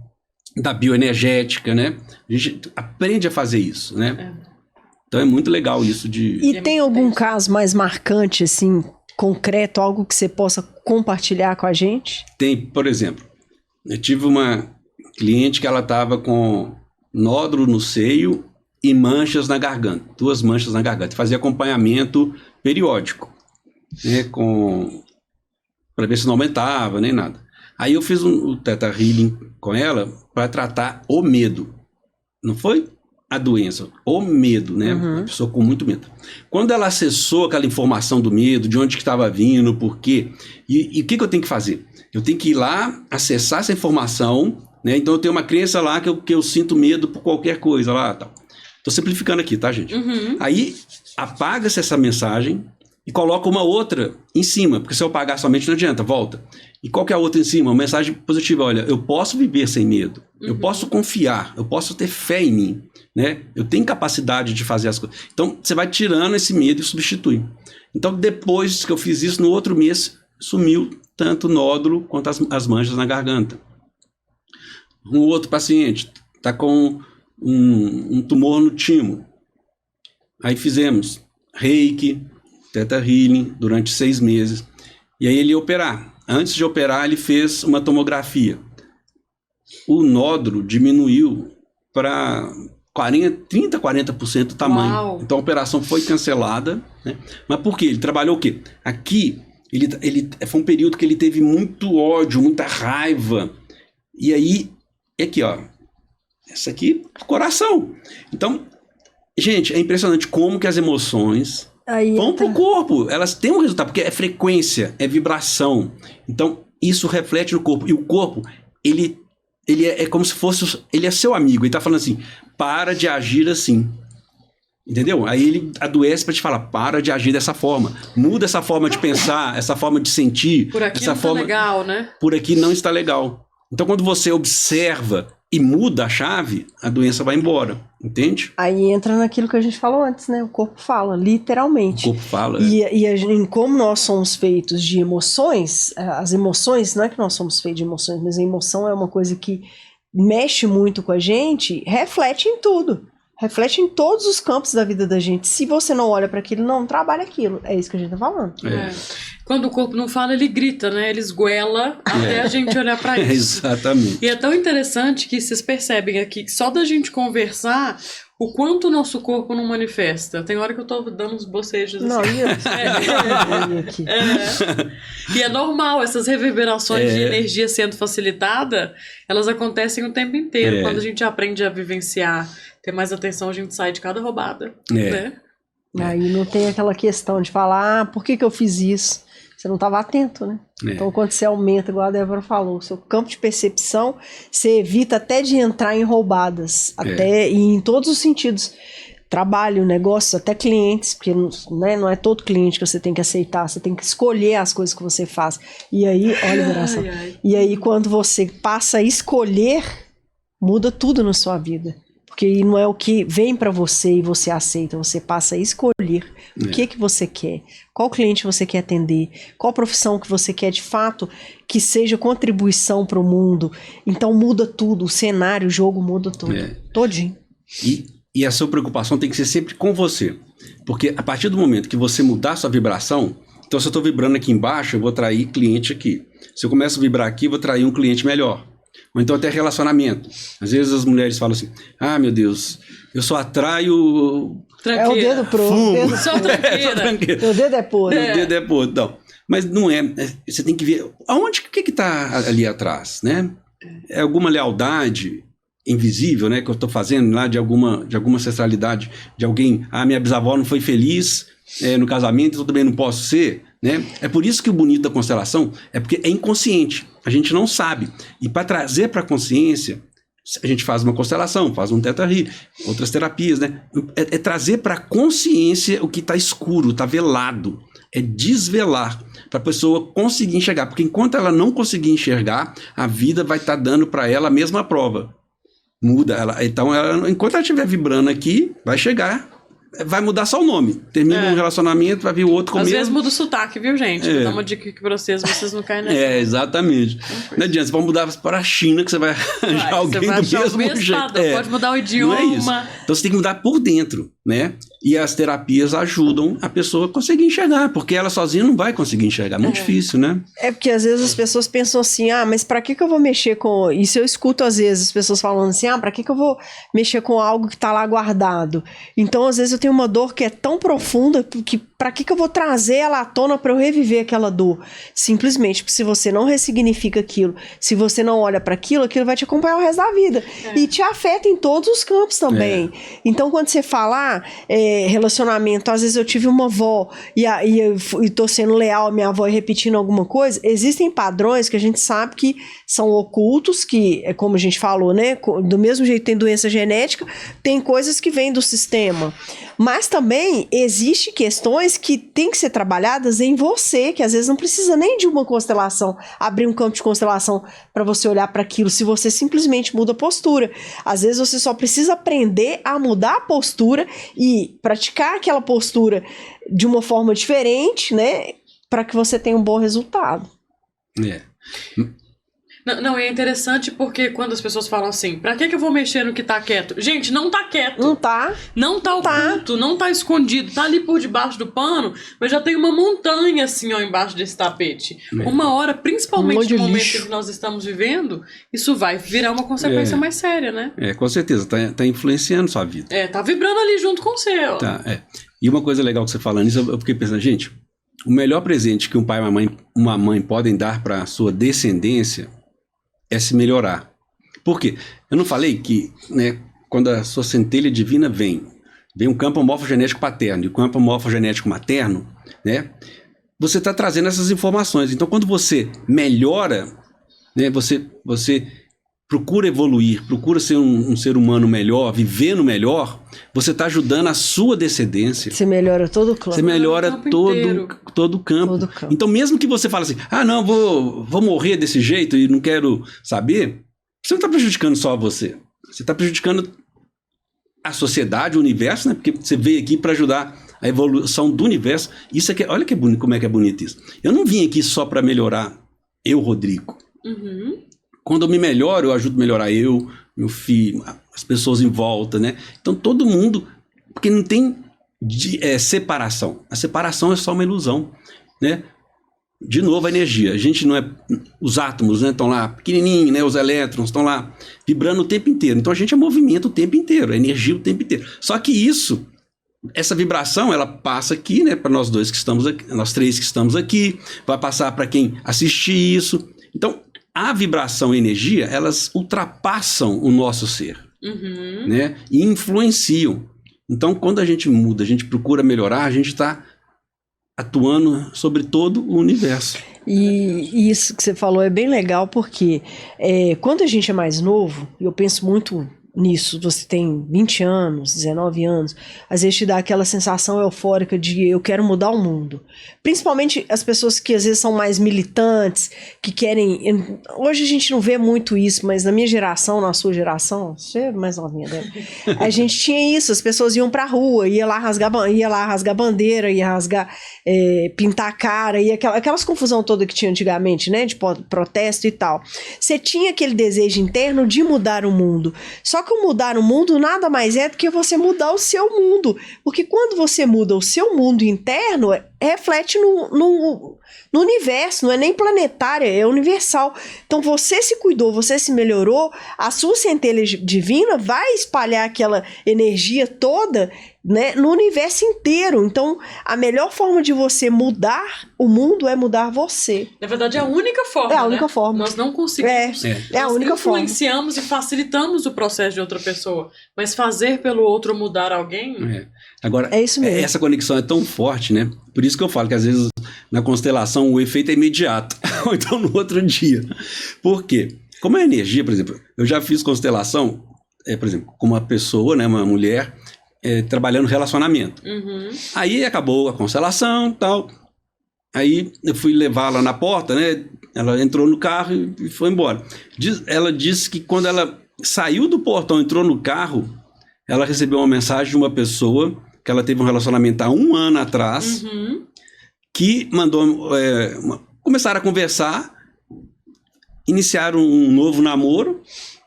Speaker 3: da bioenergética, né? A gente aprende a fazer isso, né? Então é muito legal isso de...
Speaker 2: E tem algum caso mais marcante, assim, concreto, algo que você possa compartilhar com a gente?
Speaker 3: Tem, por exemplo, eu tive uma cliente que ela estava com nódulo no seio e manchas na garganta, 2 manchas na garganta. Fazia acompanhamento periódico, né, para ver se não aumentava, nem nada. Aí eu fiz o Theta Healing com ela para tratar o medo. Não foi a doença, o medo, né? A pessoa com muito medo. Quando ela acessou aquela informação do medo, de onde que estava vindo, por quê, e o que eu tenho que fazer? Eu tenho que ir lá, acessar essa informação, né? Então eu tenho uma crença lá que eu sinto medo por qualquer coisa lá, tal. Tô simplificando aqui, tá, gente? Aí apaga-se essa mensagem e coloca uma outra em cima, porque se eu apagar somente não adianta, volta. E qual que é a outra em cima? Uma mensagem positiva, olha, eu posso viver sem medo, eu posso confiar, eu posso ter fé em mim, né? Eu tenho capacidade de fazer as coisas. Então você vai tirando esse medo e substitui. Então depois que eu fiz isso, no outro mês sumiu tanto o nódulo quanto as manchas na garganta. Um outro paciente está com um tumor no timo. Aí fizemos Reiki, Theta Healing durante 6 meses. E aí ele ia operar. Antes de operar, ele fez uma tomografia. O nódulo diminuiu para 30, 40% do tamanho.
Speaker 1: Uau.
Speaker 3: Então a operação foi cancelada, né? Mas por quê? Ele trabalhou o quê? Aqui, foi um período que ele teve muito ódio, muita raiva. E aí, aqui, ó. Essa aqui, coração. Então, gente, é impressionante como que as emoções vão pro corpo. Elas têm um resultado, porque é frequência, é vibração. Então, isso reflete no corpo. E o corpo, ele é como se fosse... Ele é seu amigo. Ele tá falando assim, para de agir assim. Entendeu? Aí ele adoece para te falar, para de agir dessa forma. Muda essa forma de pensar, essa forma de sentir.
Speaker 1: Por aqui
Speaker 3: essa
Speaker 1: não
Speaker 3: forma...
Speaker 1: tá legal, né?
Speaker 3: Por aqui não está legal. Então, quando você observa e muda a chave, a doença vai embora, entende?
Speaker 2: Aí entra naquilo que a gente falou antes, né? O corpo fala, literalmente.
Speaker 3: O corpo fala.
Speaker 2: E como nós somos feitos de emoções, as emoções, não é que nós somos feitos de emoções, mas a emoção é uma coisa que mexe muito com a gente, reflete em tudo. Reflete em todos os campos da vida da gente. Se você não olha para aquilo, não trabalha aquilo. É isso que a gente tá falando.
Speaker 1: Quando o corpo não fala, ele grita, né? Ele esguela até a gente olhar para isso.
Speaker 3: Exatamente.
Speaker 1: E é tão interessante que vocês percebem aqui que só da gente conversar, o quanto o nosso corpo não manifesta. Tem hora que eu tô dando uns bocejos assim.
Speaker 2: Não,
Speaker 1: E é normal, essas reverberações de energia sendo facilitada, elas acontecem o tempo inteiro. Quando a gente aprende a vivenciar, ter mais atenção, a gente sai de cada roubada. Né?
Speaker 2: Aí não tem aquela questão de falar, por que eu fiz isso? Você não estava atento, né? Então, quando você aumenta, igual a Débora falou, o seu campo de percepção, você evita até de entrar em roubadas, até e em todos os sentidos. Trabalho, negócio, até clientes, porque não é todo cliente que você tem que aceitar, você tem que escolher as coisas que você faz. E aí, olha, Veração, e aí quando você passa a escolher, muda tudo na sua vida. Porque não é o que vem para você e você aceita, você passa a escolher o que você quer, qual cliente você quer atender, qual profissão que você quer de fato que seja contribuição para o mundo. Então muda tudo, o cenário, o jogo muda tudo, todinho.
Speaker 3: E a sua preocupação tem que ser sempre com você, porque a partir do momento que você mudar a sua vibração, então se eu estou vibrando aqui embaixo, eu vou atrair cliente aqui. Se eu começo a vibrar aqui, eu vou atrair um cliente melhor. Ou então até relacionamento. Às vezes as mulheres falam assim, meu Deus, eu só atraio...
Speaker 2: Tranqueira. É o dedo pro...
Speaker 3: fumo.
Speaker 1: Só tranqueira.
Speaker 2: Meu dedo é podre.
Speaker 3: Meu dedo é podre. Não. Mas não é. Você tem que ver... O que está ali atrás, né? É alguma lealdade invisível, né? Que eu estou fazendo lá de alguma ancestralidade, de alguém... minha bisavó não foi feliz no casamento, então eu também não posso ser... Né? É por isso que o bonito da constelação é porque é inconsciente, a gente não sabe. E para trazer para a consciência, a gente faz uma constelação, faz um Theta Healing, outras terapias, né? É trazer para a consciência o que está escuro, está velado. É desvelar para a pessoa conseguir enxergar, porque enquanto ela não conseguir enxergar, a vida vai estar dando para ela a mesma prova. Muda ela. Então, enquanto ela estiver vibrando aqui, vai chegar vai mudar só o nome. Termina um relacionamento, vai vir o outro com o
Speaker 1: Às
Speaker 3: mesmo.
Speaker 1: vezes muda o sotaque, viu, gente? Vou dar uma dica aqui pra vocês não caem nessa.
Speaker 3: Exatamente. Não adianta, você pode mudar para a China que você vai arranjar alguém do mesmo jeito.
Speaker 1: Pode mudar o idioma.
Speaker 3: Não é isso. Então você tem que mudar por dentro, né? E as terapias ajudam a pessoa a conseguir enxergar, porque ela sozinha não vai conseguir enxergar. É muito difícil, né?
Speaker 2: É porque às vezes as pessoas pensam assim, mas pra que eu vou mexer com... Isso eu escuto às vezes as pessoas falando assim, pra que eu vou mexer com algo que tá lá guardado? Então às vezes eu tenho uma dor que é tão profunda que pra que eu vou trazer ela à tona pra eu reviver aquela dor? Simplesmente porque se você não ressignifica aquilo, se você não olha pra aquilo vai te acompanhar o resto da vida. E te afeta em todos os campos também. Então quando você fala, relacionamento, às vezes eu tive uma avó e tô sendo leal à minha avó e repetindo alguma coisa, existem padrões que a gente sabe que são ocultos, que é como a gente falou, né? Do mesmo jeito que tem doença genética, tem coisas que vêm do sistema. Mas também existe questões que tem que ser trabalhadas em você, que às vezes não precisa nem de uma constelação, abrir um campo de constelação para você olhar para aquilo, se você simplesmente muda a postura. Às vezes você só precisa aprender a mudar a postura e praticar aquela postura de uma forma diferente, né, para que você tenha um bom resultado.
Speaker 1: Não, é interessante porque quando as pessoas falam assim, pra que eu vou mexer no que tá quieto? Gente, não tá quieto.
Speaker 2: Não tá.
Speaker 1: Não tá oculto, não tá escondido, tá ali por debaixo do pano, mas já tem uma montanha assim, ó, embaixo desse tapete. Uma hora, principalmente no momento que nós estamos vivendo, isso vai virar uma consequência mais séria, né?
Speaker 3: Com certeza, tá influenciando sua vida.
Speaker 1: Tá vibrando ali junto com o seu.
Speaker 3: E uma coisa legal que você falando isso, eu fiquei pensando, gente, o melhor presente que um pai e uma mãe podem dar para a sua descendência é se melhorar. Por quê? Eu não falei que, né, quando a sua centelha divina vem um campo morfogenético paterno e um campo morfogenético materno, né, você está trazendo essas informações. Então, quando você melhora, né, você procura evoluir, procura ser um ser humano melhor, vivendo melhor, você está ajudando a sua descendência.
Speaker 2: Você melhora todo o campo.
Speaker 3: Você melhora todo o campo. Então, mesmo que você fale assim, não, vou morrer desse jeito e não quero saber, você não está prejudicando só você. Você está prejudicando a sociedade, o universo, né? Porque você veio aqui para ajudar a evolução do universo. Isso aqui, olha que bonito, como é que é bonito isso. Eu não vim aqui só para melhorar eu, Rodrigo. Quando eu me melhoro, eu ajudo a melhorar eu, meu filho, as pessoas em volta, né? Então todo mundo, porque não tem separação. A separação é só uma ilusão, né? De novo, a energia. A gente não é... Os átomos, né, estão lá pequenininhos, né? Os elétrons estão lá vibrando o tempo inteiro. Então a gente é movimento o tempo inteiro, é energia o tempo inteiro. Só que essa vibração, ela passa aqui, né? Para nós dois que estamos aqui, nós três que estamos aqui, vai passar para quem assistir isso. Então, a vibração e a energia, elas ultrapassam o nosso ser, né? E influenciam. Então, quando a gente muda, a gente procura melhorar, a gente está atuando sobre todo o universo.
Speaker 2: E isso que você falou é bem legal, porque quando a gente é mais novo, e eu penso muito nisso, você tem 20 anos, 19 anos, às vezes te dá aquela sensação eufórica de eu quero mudar o mundo. Principalmente as pessoas que às vezes são mais militantes, que querem... Hoje a gente não vê muito isso, mas na minha geração, na sua geração, você é mais novinha, né? A gente tinha isso, as pessoas iam pra rua, ia lá rasgar bandeira, ia rasgar, pintar a cara, e aquelas confusão toda que tinha antigamente, né? De protesto e tal. Você tinha aquele desejo interno de mudar o mundo. Só que mudar o mundo nada mais é do que você mudar o seu mundo. Porque quando você muda o seu mundo interno, reflete no universo, não é nem planetária, é universal. Então você se cuidou, você se melhorou, a sua centelha divina vai espalhar aquela energia toda, né, no universo inteiro. Então a melhor forma de você mudar o mundo é mudar você.
Speaker 1: Na verdade é a única forma,
Speaker 2: a única forma.
Speaker 1: Nós não conseguimos.
Speaker 2: É a única forma.
Speaker 1: Nós influenciamos e facilitamos o processo de outra pessoa, mas fazer pelo outro mudar alguém...
Speaker 3: Agora,
Speaker 2: é isso mesmo.
Speaker 3: Essa conexão é tão forte, né? Por isso que eu falo que às vezes na constelação o efeito é imediato, ou então no outro dia. Por quê? Como é energia, por exemplo, eu já fiz constelação, por exemplo, com uma pessoa, né, uma mulher, trabalhando relacionamento. Aí acabou a constelação e tal. Aí eu fui levá-la na porta, né? Ela entrou no carro e foi embora. Ela disse que quando ela saiu do portão, entrou no carro, ela recebeu uma mensagem de uma pessoa que ela teve um relacionamento há 1 ano atrás, que mandou... começaram a conversar, iniciaram um novo namoro,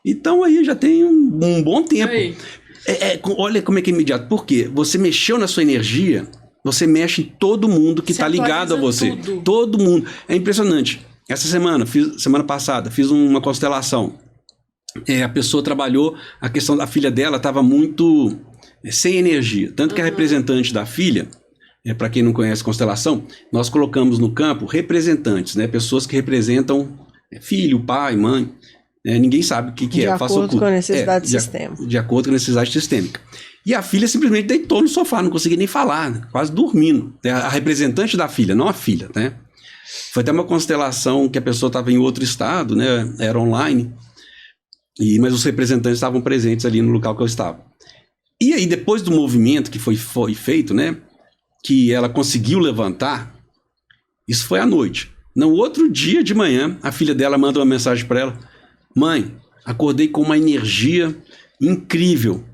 Speaker 3: então aí já tem um bom tempo. Olha como é que é imediato. Por quê? Você mexeu na sua energia, você mexe em todo mundo que está ligado a você.
Speaker 1: Tudo.
Speaker 3: Todo mundo. É impressionante. Essa semana passada, fiz uma constelação. A pessoa trabalhou, a questão da filha dela estava muito sem energia. Tanto que a representante da filha, para quem não conhece constelação, nós colocamos no campo representantes, né? Pessoas que representam filho, pai, mãe. Ninguém sabe o que é.
Speaker 2: De acordo com a necessidade sistêmica.
Speaker 3: De acordo com a necessidade sistêmica. E a filha simplesmente deitou no sofá, não conseguia nem falar, né? Quase dormindo. A representante da filha, não a filha, né? Foi até uma constelação que a pessoa estava em outro estado, né? Era online. Mas os representantes estavam presentes ali no local que eu estava. E aí, depois do movimento que foi feito, né? Que ela conseguiu levantar, isso foi à noite. No outro dia de manhã, a filha dela manda uma mensagem para ela: mãe, acordei com uma energia incrível.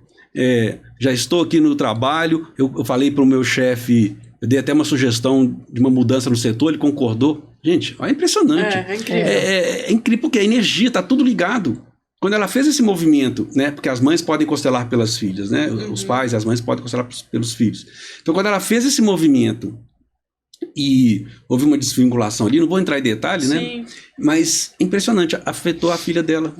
Speaker 3: Já estou aqui no trabalho, eu falei para o meu chefe, eu dei até uma sugestão de uma mudança no setor, ele concordou. Gente, é impressionante.
Speaker 1: É incrível.
Speaker 3: É incrível porque a energia está tudo ligado. Quando ela fez esse movimento, né? Porque as mães podem constelar pelas filhas, né? Os pais e as mães podem constelar pelos filhos. Então, quando ela fez esse movimento e houve uma desvinculação ali, não vou entrar em detalhe, né? Mas impressionante, afetou a filha dela.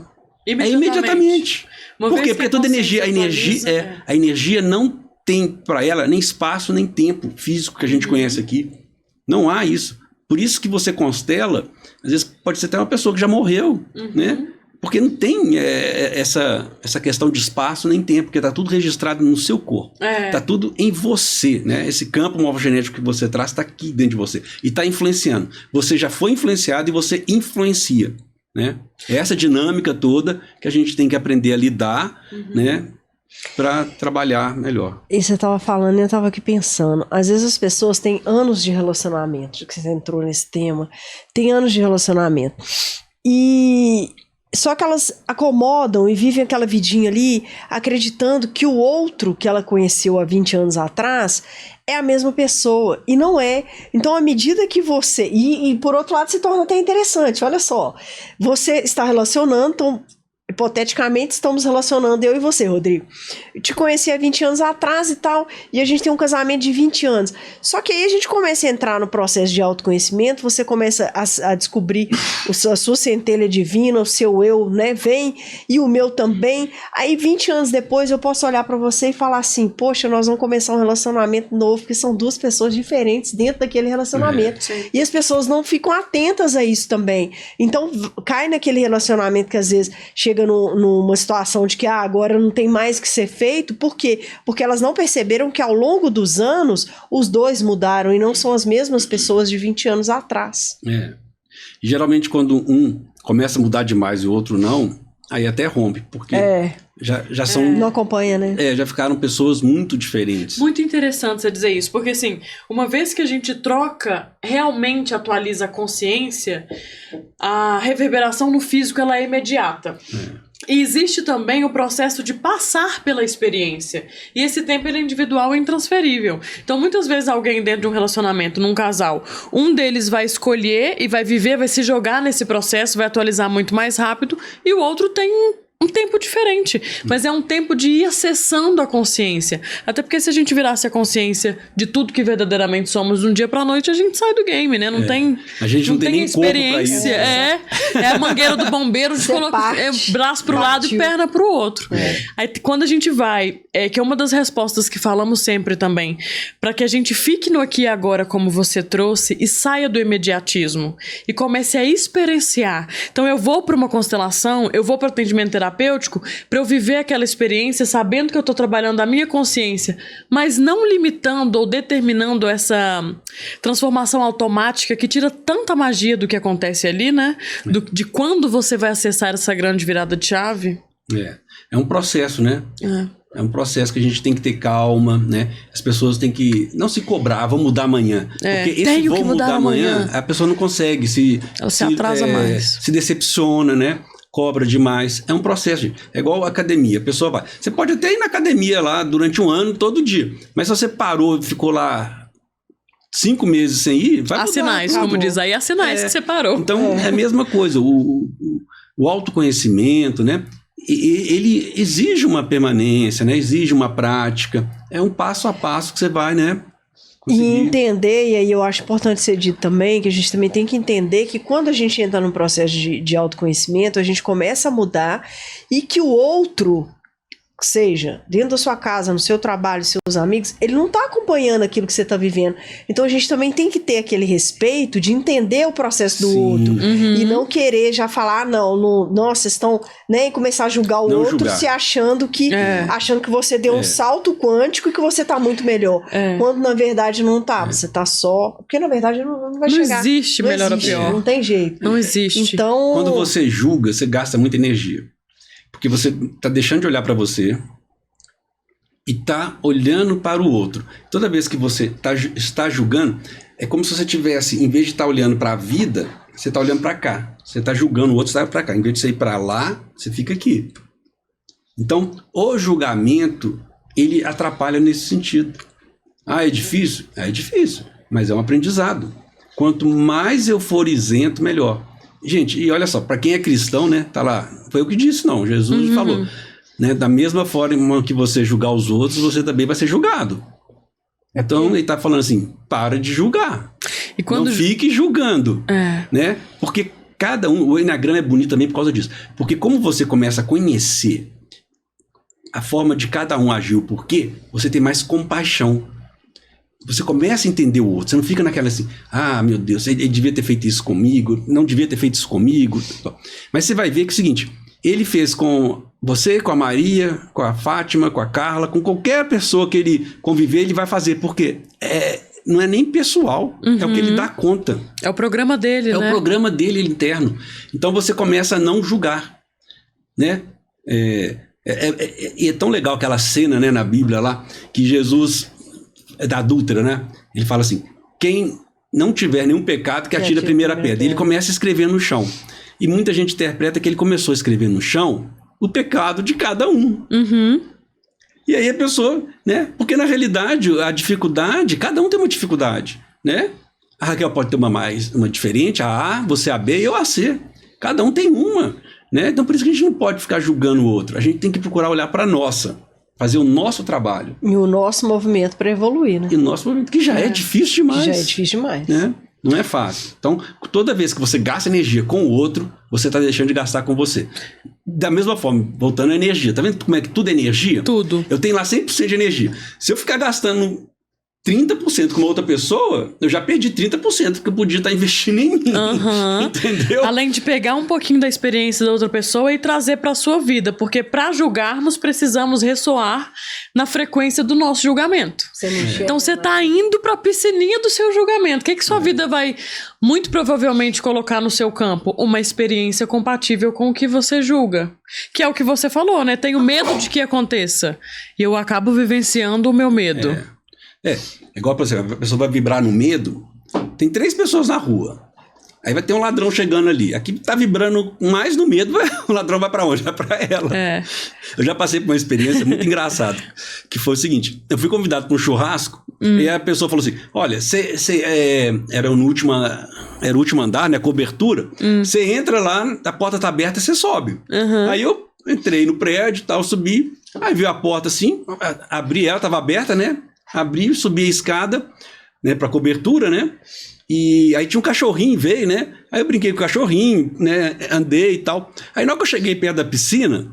Speaker 3: Imediatamente. Por quê? Porque toda a energia não tem para ela nem espaço, nem tempo físico que a gente conhece aqui. Não há isso. Por isso que você constela, às vezes pode ser até uma pessoa que já morreu, né? Porque não tem essa questão de espaço nem tempo, porque está tudo registrado no seu corpo. Está tudo em você, né? Esse campo morfogenético que você traz está aqui dentro de você. E está influenciando. Você já foi influenciado e você influencia, né? É essa dinâmica toda que a gente tem que aprender a lidar, né? Para trabalhar melhor.
Speaker 2: E você estava falando e eu estava aqui pensando. Às vezes as pessoas têm anos de relacionamento, que você entrou nesse tema. Tem anos de relacionamento. Só que elas acomodam e vivem aquela vidinha ali, acreditando que o outro que ela conheceu há 20 anos atrás é a mesma pessoa. E não é. Então, à medida que você... E por outro lado, se torna até interessante. Olha só. Você está relacionando... Então, hipoteticamente, estamos relacionando eu e você, Rodrigo. Eu te conheci há 20 anos atrás e tal, e a gente tem um casamento de 20 anos. Só que aí a gente começa a entrar no processo de autoconhecimento, você começa a descobrir a sua centelha divina, o seu eu, né, vem, e o meu também. Aí 20 anos depois eu posso olhar para você e falar assim, poxa, nós vamos começar um relacionamento novo, porque são duas pessoas diferentes dentro daquele relacionamento. E as pessoas não ficam atentas a isso também. Então cai naquele relacionamento que às vezes chega numa situação de que agora não tem mais que ser feito. Por quê? Porque elas não perceberam que ao longo dos anos os dois mudaram e não são as mesmas pessoas de 20 anos atrás.
Speaker 3: E geralmente quando um começa a mudar demais e o outro não, aí até rompe, porque já são...
Speaker 2: Não acompanha, né?
Speaker 3: Já ficaram pessoas muito diferentes.
Speaker 1: Muito interessante você dizer isso, porque assim, uma vez que a gente troca, realmente atualiza a consciência, a reverberação no físico ela é imediata. E existe também o processo de passar pela experiência. E esse tempo ele é individual e intransferível. Então, muitas vezes alguém dentro de um relacionamento, num casal, um deles vai escolher e vai viver, vai se jogar nesse processo, vai atualizar muito mais rápido, e o outro tem um tempo diferente, mas é um tempo de ir acessando a consciência. Até porque se a gente virasse a consciência de tudo que verdadeiramente somos de um dia pra noite, a gente sai do game, né? Não tem,
Speaker 3: a gente não tem nem
Speaker 1: experiência. É a mangueira do bombeiro de colocar braço pro lado e perna pro outro. Aí quando a gente vai, que é uma das respostas que falamos sempre também, para que a gente fique no aqui e agora, como você trouxe, e saia do imediatismo e comece a experienciar. Então eu vou para uma constelação, eu vou para atendimento terapêutico para eu viver aquela experiência sabendo que eu estou trabalhando a minha consciência, mas não limitando ou determinando essa transformação automática que tira tanta magia do que acontece ali, né? De quando você vai acessar essa grande virada de chave.
Speaker 3: É um processo, né? É um processo que a gente tem que ter calma, né? As pessoas têm que não se cobrar, vou mudar amanhã. Porque esse vou mudar amanhã, a pessoa não consegue,
Speaker 1: ela se atrasa mais.
Speaker 3: Se decepciona, né? cobra demais. É um processo, gente. É igual a academia. A pessoa vai. Você pode até ir na academia lá durante um ano, todo dia. Mas se você parou e ficou lá 5 meses sem ir, vai
Speaker 1: há
Speaker 3: mudar.
Speaker 1: sinais, como diz aí, há sinais que você parou.
Speaker 3: Então, é a mesma coisa. O autoconhecimento, né? Ele exige uma permanência, né? Exige uma prática. É um passo a passo que você vai, né?
Speaker 2: E entender, e aí eu acho importante ser dito também, que a gente também tem que entender que quando a gente entra num processo de autoconhecimento, a gente começa a mudar e que o outro, seja dentro da sua casa, no seu trabalho, seus amigos, ele não está acompanhando aquilo que você está vivendo. Então a gente também tem que ter aquele respeito de entender o processo do outro e não querer já falar, nossa, vocês estão, né, e começar a julgar o outro se achando que você deu um salto quântico e que você está muito melhor. Quando na verdade não tá, você está só, porque na verdade não vai chegar.
Speaker 1: Não existe melhor ou pior.
Speaker 2: Não tem jeito.
Speaker 1: Não existe.
Speaker 2: Então,
Speaker 3: quando você julga, você gasta muita energia. Porque você está deixando de olhar para você e está olhando para o outro. Toda vez que você está julgando, é como se você tivesse, em vez de estar olhando para a vida, você está olhando para cá. Você está julgando o outro, você está para cá. Em vez de você ir para lá, você fica aqui. Então, o julgamento, ele atrapalha nesse sentido. Ah, é difícil? É difícil, mas é um aprendizado. Quanto mais eu for isento, melhor. Gente, e olha só, para quem é cristão, né, tá lá, foi eu que disse, não, Jesus falou, né, da mesma forma que você julgar os outros, você também vai ser julgado. Então, ele tá falando assim, para de julgar,
Speaker 1: e quando...
Speaker 3: não fique julgando, né, porque cada um, o Enneagrama é bonito também por causa disso, porque como você começa a conhecer a forma de cada um agir, o porquê, você tem mais compaixão. Você começa a entender o outro. Você não fica naquela assim, ah, meu Deus, ele devia ter feito isso comigo, não devia ter feito isso comigo. Mas você vai ver que é o seguinte, ele fez com você, com a Maria, com a Fátima, com a Carla, com qualquer pessoa que ele conviver, ele vai fazer, porque não é nem pessoal, é o que ele dá conta.
Speaker 1: É o programa dele, né?
Speaker 3: É o programa dele interno. Então você começa a não julgar, né? E é tão legal aquela cena, né, na Bíblia lá, que Jesus... da adúltera, né? Ele fala assim, quem não tiver nenhum pecado que atire a primeira pedra. E ele começa a escrever no chão. E muita gente interpreta que ele começou a escrever no chão o pecado de cada um. E aí a pessoa, né? Porque na realidade a dificuldade, cada um tem uma dificuldade, né? A Raquel pode ter uma diferente, a A, você a B e eu a C. Cada um tem uma, né? Então por isso que a gente não pode ficar julgando o outro. A gente tem que procurar olhar para a nossa. Fazer o nosso trabalho.
Speaker 2: E o nosso movimento para evoluir, né?
Speaker 3: E o nosso movimento, que já é difícil demais.
Speaker 2: Já é difícil demais.
Speaker 3: Né? Não é fácil. Então, toda vez que você gasta energia com o outro, você está deixando de gastar com você. Da mesma forma, voltando à energia. Tá vendo como é que tudo é energia?
Speaker 1: Tudo.
Speaker 3: Eu tenho lá 100% de energia. Se eu ficar gastando 30% com uma outra pessoa, eu já perdi 30% que eu podia estar investindo em mim. Entendeu?
Speaker 1: Além de pegar um pouquinho da experiência da outra pessoa e trazer para a sua vida, porque para julgarmos precisamos ressoar na frequência do nosso julgamento. Então você está indo para a piscininha do seu julgamento. O que sua vida vai muito provavelmente colocar no seu campo? Uma experiência compatível com o que você julga. Que é o que você falou, né? Tenho medo de que aconteça. E eu acabo vivenciando o meu medo.
Speaker 3: É igual, por exemplo, a pessoa vai vibrar no medo. Tem 3 pessoas na rua. Aí vai ter um ladrão chegando ali. Aqui tá vibrando mais no medo, o ladrão vai pra onde? Vai pra ela. Eu já passei por uma experiência muito engraçada, que foi o seguinte, eu fui convidado para um churrasco, e a pessoa falou assim, olha, era o último andar, né, cobertura, você entra lá, a porta tá aberta, você sobe. Aí eu entrei no prédio e tal, subi, aí vi a porta assim, abri ela, tava aberta, né, abri, subi a escada, né, pra cobertura, né, e aí tinha um cachorrinho, veio, né? Aí eu brinquei com o cachorrinho, né? Andei e tal. Aí na hora que eu cheguei perto da piscina,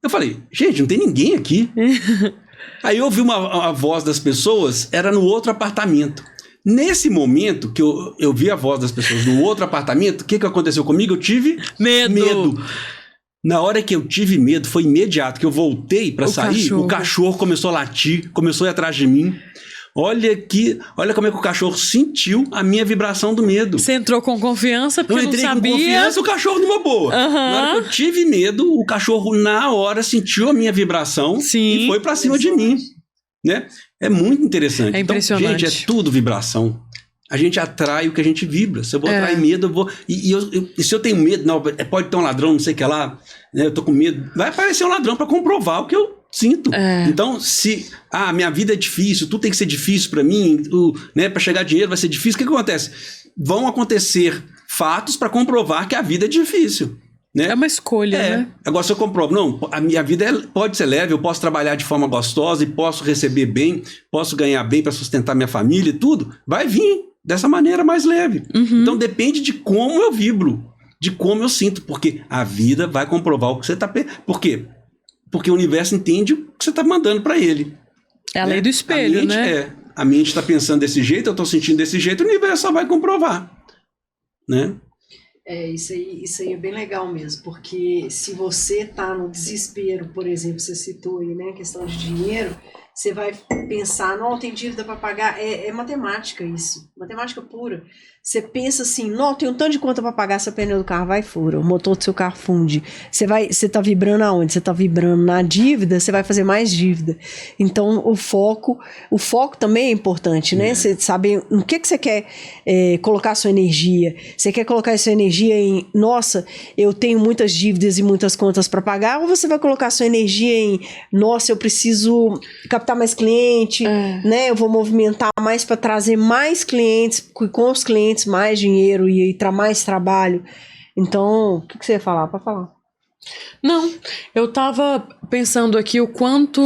Speaker 3: eu falei, gente, não tem ninguém aqui. Aí eu ouvi a voz das pessoas, era no outro apartamento. Nesse momento que eu vi a voz das pessoas no outro apartamento, o que aconteceu comigo? Eu tive medo. Na hora que eu tive medo, foi imediato, que eu voltei para sair, o cachorro começou a latir, começou a ir atrás de mim. Olha como é que o cachorro sentiu a minha vibração do medo.
Speaker 1: Você entrou com confiança porque não sabia. Eu entrei com confiança,
Speaker 3: o cachorro numa boa. Na hora que eu tive medo, o cachorro na hora sentiu a minha vibração e foi pra cima de mim, né? É muito interessante.
Speaker 1: É impressionante.
Speaker 3: Então, gente, é tudo vibração. a gente atrai o que a gente vibra. Se eu vou atrair medo, eu vou... E se eu tenho medo, não, pode ter um ladrão, não sei o que lá, né, eu tô com medo, vai aparecer um ladrão para comprovar o que eu sinto. Então, se minha vida é difícil, tudo tem que ser difícil para mim, né, para chegar dinheiro vai ser difícil, o que acontece? Vão acontecer fatos para comprovar que a vida é difícil. Né?
Speaker 1: É uma escolha, né?
Speaker 3: Agora, se eu comprovo, não, a minha vida pode ser leve, eu posso trabalhar de forma gostosa e posso receber bem, posso ganhar bem para sustentar minha família e tudo, vai vir dessa maneira mais leve. Então, depende de como eu vibro, de como eu sinto, porque a vida vai comprovar o que você está... Por quê? Porque o universo entende o que você está mandando para ele.
Speaker 1: É a lei do espelho, né?
Speaker 3: A mente está pensando desse jeito, eu estou sentindo desse jeito, o universo só vai comprovar, né?
Speaker 2: Isso aí é bem legal mesmo, porque se você tá no desespero, por exemplo, você citou aí, né, questão de dinheiro, você vai pensar, não, tem dívida para pagar, é matemática isso, matemática pura. Você pensa assim, não, tem um tanto de conta para pagar, seu pneu do carro vai e fura, o motor do seu carro funde. Você tá vibrando aonde? Você tá vibrando na dívida, você vai fazer mais dívida. Então, o foco também é importante, né? Você saber no que você quer colocar a sua energia. Você quer colocar a sua energia em, nossa, eu tenho muitas dívidas e muitas contas para pagar, ou você vai colocar a sua energia em, nossa, eu preciso captar mais cliente, né? Eu vou movimentar mais para trazer mais clientes, com os clientes mais dinheiro e mais trabalho. Então, o que você ia falar? Pode falar.
Speaker 1: Não, eu tava pensando aqui o quanto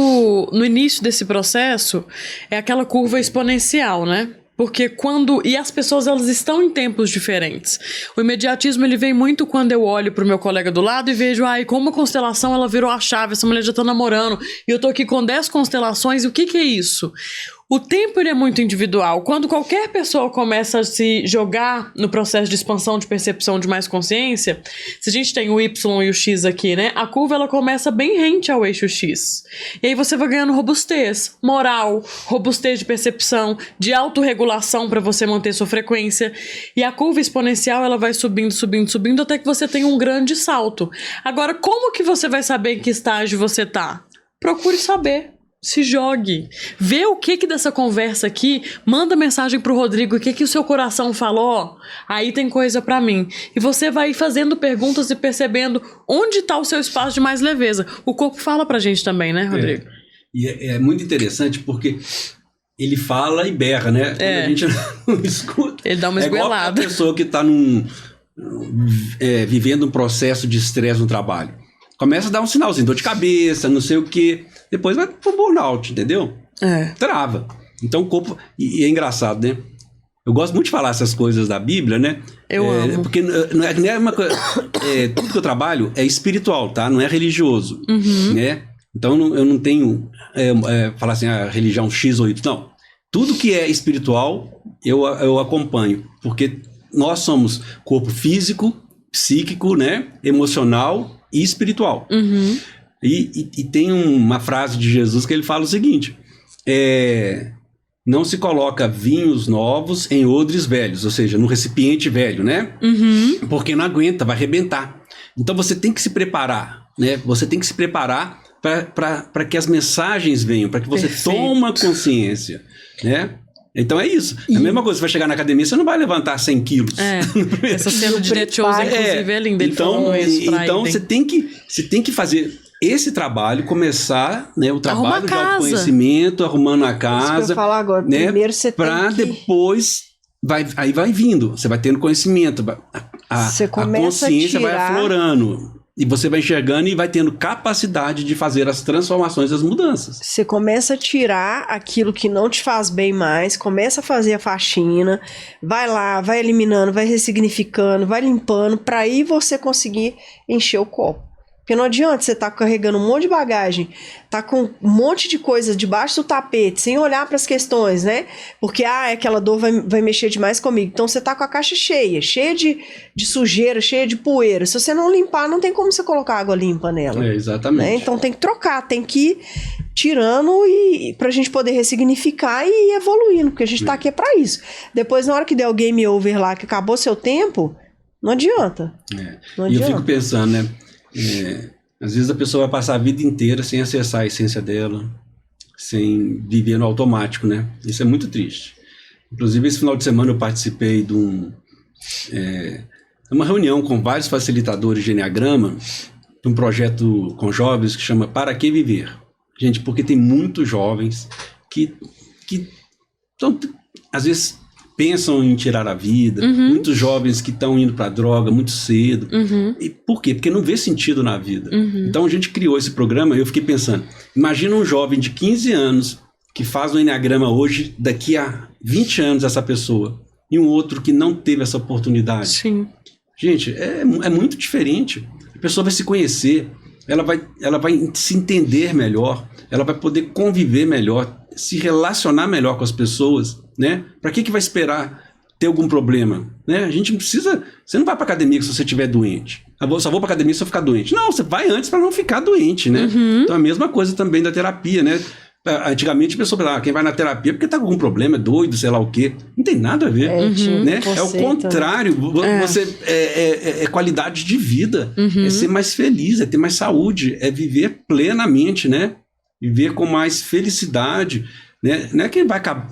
Speaker 1: no início desse processo é aquela curva exponencial, né? Porque e as pessoas, elas estão em tempos diferentes. O imediatismo, ele vem muito quando eu olho pro meu colega do lado e vejo, como a constelação, ela virou a chave, essa mulher já tá namorando, e eu tô aqui com 10 constelações, e o que é isso? O tempo, ele é muito individual. Quando qualquer pessoa começa a se jogar no processo de expansão de percepção de mais consciência, se a gente tem o Y e o X aqui, né? A curva, ela começa bem rente ao eixo X. E aí você vai ganhando robustez, moral, robustez de percepção, de autorregulação para você manter sua frequência. E a curva exponencial, ela vai subindo, subindo, subindo, até que você tem um grande salto. Agora, como que você vai saber em que estágio você tá? Procure saber. Se jogue, vê o que dessa conversa aqui, manda mensagem pro Rodrigo, o que o seu coração falou, aí tem coisa pra mim. E você vai fazendo perguntas e percebendo onde tá o seu espaço de mais leveza. O corpo fala pra gente também, né, Rodrigo?
Speaker 3: E é muito interessante porque ele fala e berra, né? Quando a gente não escuta.
Speaker 1: Ele dá uma esguelada.
Speaker 3: É igual a pessoa que tá vivendo um processo de estresse no trabalho. Começa a dar um sinalzinho, dor de cabeça, não sei o quê. Depois vai pro burnout, entendeu? Trava. Então o corpo... E é engraçado, né? Eu gosto muito de falar essas coisas da Bíblia, né?
Speaker 1: Eu amo.
Speaker 3: Porque não é uma coisa... tudo que eu trabalho é espiritual, tá? Não é religioso. Né? Então eu não tenho... falar assim, a religião X ou Y. Não. Tudo que é espiritual, eu acompanho. Porque nós somos corpo físico, psíquico, né? Emocional e espiritual. E tem uma frase de Jesus que ele fala o seguinte: não se coloca vinhos novos em odres velhos, ou seja, no recipiente velho, né? Porque não aguenta, vai arrebentar. Então você tem que se preparar, né? Você tem que se preparar para que as mensagens venham, para que você toma consciência, né? Então é isso. É a mesma coisa, você vai chegar na academia, você não vai levantar 100 quilos.
Speaker 1: Essa cena de Net Shows, inclusive, é linda.
Speaker 3: Então você tem que fazer esse trabalho, começar, né, o trabalho de autoconhecimento, arrumando a casa. Isso que eu
Speaker 2: falar agora.
Speaker 3: Né,
Speaker 2: primeiro você
Speaker 3: tem que... depois, aí vai vindo, você vai tendo conhecimento, a consciência vai aflorando. E você vai enxergando e vai tendo capacidade de fazer as transformações, as mudanças.
Speaker 2: Você começa a tirar aquilo que não te faz bem mais, começa a fazer a faxina, vai lá, vai eliminando, vai ressignificando, vai limpando, para aí você conseguir encher o copo. Porque não adianta você estar carregando um monte de bagagem, tá com um monte de coisa debaixo do tapete, sem olhar para as questões, né? Porque, aquela dor vai mexer demais comigo. Então você tá com a caixa cheia de sujeira, cheia de poeira. Se você não limpar, não tem como você colocar água limpa nela.
Speaker 3: Exatamente.
Speaker 2: Né? Então tem que trocar, tem que ir tirando pra gente poder ressignificar e ir evoluindo, porque a gente tá aqui para isso. Depois, na hora que der o game over lá, que acabou seu tempo, não adianta. Não adianta.
Speaker 3: E eu fico pensando, né? Às vezes a pessoa vai passar a vida inteira sem acessar a essência dela, sem viver no automático, né? Isso é muito triste. Inclusive, esse final de semana eu participei de uma reunião com vários facilitadores de Enneagrama, de um projeto com jovens que chama Para Que Viver? Gente, porque tem muitos jovens que às vezes pensam em tirar a vida, muitos jovens que estão indo para a droga muito cedo. E por quê? Porque não vê sentido na vida. Então a gente criou esse programa e eu fiquei pensando, imagina um jovem de 15 anos que faz um Enneagrama hoje, daqui a 20 anos essa pessoa, e um outro que não teve essa oportunidade.
Speaker 1: Sim.
Speaker 3: Gente, é muito diferente. A pessoa vai se conhecer, ela vai se entender melhor, ela vai poder conviver melhor, se relacionar melhor com as pessoas, né? Para que vai esperar ter algum problema, né? A gente não precisa... Você não vai para academia se você estiver doente. Eu só vou para academia se eu ficar doente. Não, você vai antes para não ficar doente, né? Então a mesma coisa também da terapia, né? Antigamente a pessoa falava, quem vai na terapia porque tá com algum problema, é doido, sei lá o quê. Não tem nada a ver, né? É o contrário. Você é qualidade de vida, é ser mais feliz, é ter mais saúde, é viver plenamente, né? Viver com mais felicidade, né? Não é que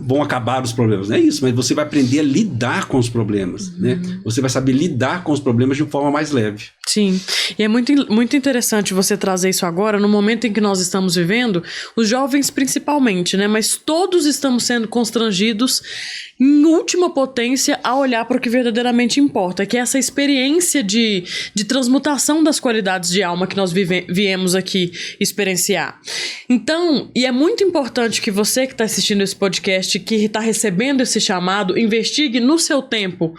Speaker 3: vão acabar os problemas, não é isso, mas você vai aprender a lidar com os problemas, né? Você vai saber lidar com os problemas de forma mais leve.
Speaker 1: Sim, e é muito interessante você trazer isso agora, no momento em que nós estamos vivendo, os jovens principalmente, né? Mas todos estamos sendo constrangidos em última potência a olhar para o que verdadeiramente importa, que é essa experiência de transmutação das qualidades de alma que nós viemos aqui experienciar. Então, e é muito importante que você que está assistindo esse podcast, que está recebendo esse chamado, investigue no seu tempo,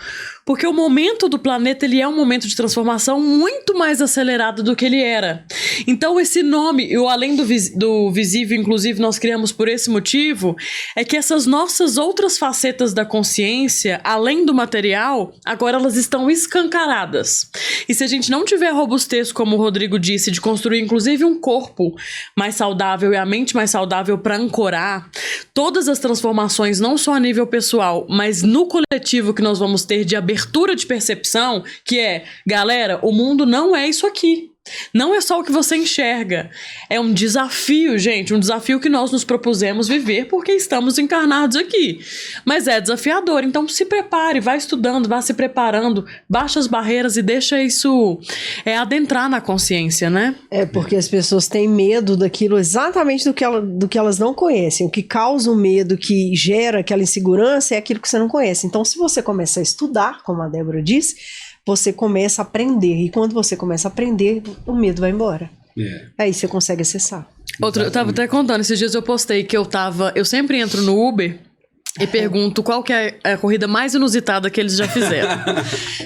Speaker 1: porque o momento do planeta, ele é um momento de transformação muito mais acelerado do que ele era. Então esse nome, o Além do Visível, inclusive nós criamos por esse motivo, é que essas nossas outras facetas da consciência, além do material, agora elas estão escancaradas. E se a gente não tiver robustez, como o Rodrigo disse, de construir inclusive um corpo mais saudável e a mente mais saudável para ancorar todas as transformações, não só a nível pessoal, mas no coletivo que nós vamos ter de abertura de percepção, que é, galera, o mundo não é isso aqui. Não é só o que você enxerga. É um desafio, gente, um desafio que nós nos propusemos viver porque estamos encarnados aqui. Mas é desafiador, então se prepare, vai estudando, vai se preparando, baixa as barreiras e deixa isso adentrar na consciência, né? É
Speaker 2: porque as pessoas têm medo daquilo, exatamente do que elas não conhecem. O que causa o medo, que gera aquela insegurança é aquilo que você não conhece. Então se você começa a estudar, como a Débora disse, você começa a aprender. E quando você começa a aprender, o medo vai embora. Aí você consegue acessar.
Speaker 1: Eu tava até contando, esses dias eu postei que eu sempre entro no Uber e pergunto qual que é a corrida mais inusitada que eles já fizeram.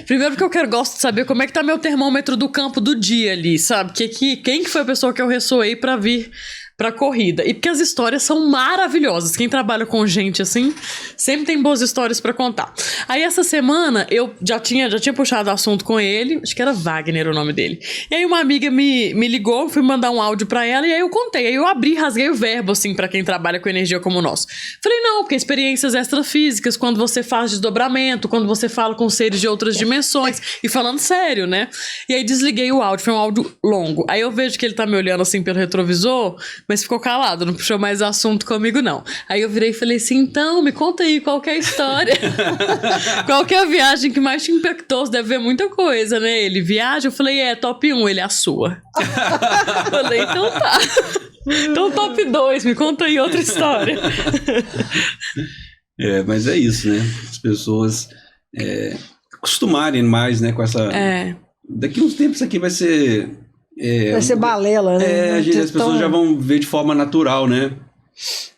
Speaker 1: Primeiro porque gosto de saber como é que tá meu termômetro do campo do dia ali, sabe? Quem que foi a pessoa que eu ressoei pra vir pra corrida. E porque as histórias são maravilhosas. Quem trabalha com gente assim, sempre tem boas histórias pra contar. Aí essa semana, eu já tinha puxado assunto com ele, acho que era Wagner o nome dele. E aí uma amiga me ligou, fui mandar um áudio pra ela, e aí eu contei. Aí eu rasguei o verbo, assim, pra quem trabalha com energia como nós. Falei, não, porque experiências extrafísicas, quando você faz desdobramento, quando você fala com seres de outras dimensões, e falando sério, né? E aí desliguei o áudio, foi um áudio longo. Aí eu vejo que ele tá me olhando assim pelo retrovisor, mas ficou calado, não puxou mais assunto comigo, não. Aí eu virei e falei assim, então, me conta aí, qual que é a história? Qual que é a viagem que mais te impactou? Você deve ver muita coisa, né? Ele, viagem? Eu falei, top 1, ele, a sua. Falei, então tá. Então top 2, me conta aí outra história.
Speaker 3: Mas é isso, né? As pessoas acostumarem mais, né, com essa... Daqui uns tempos isso aqui vai ser...
Speaker 2: vai ser balela, né?
Speaker 3: As pessoas já vão ver de forma natural, né?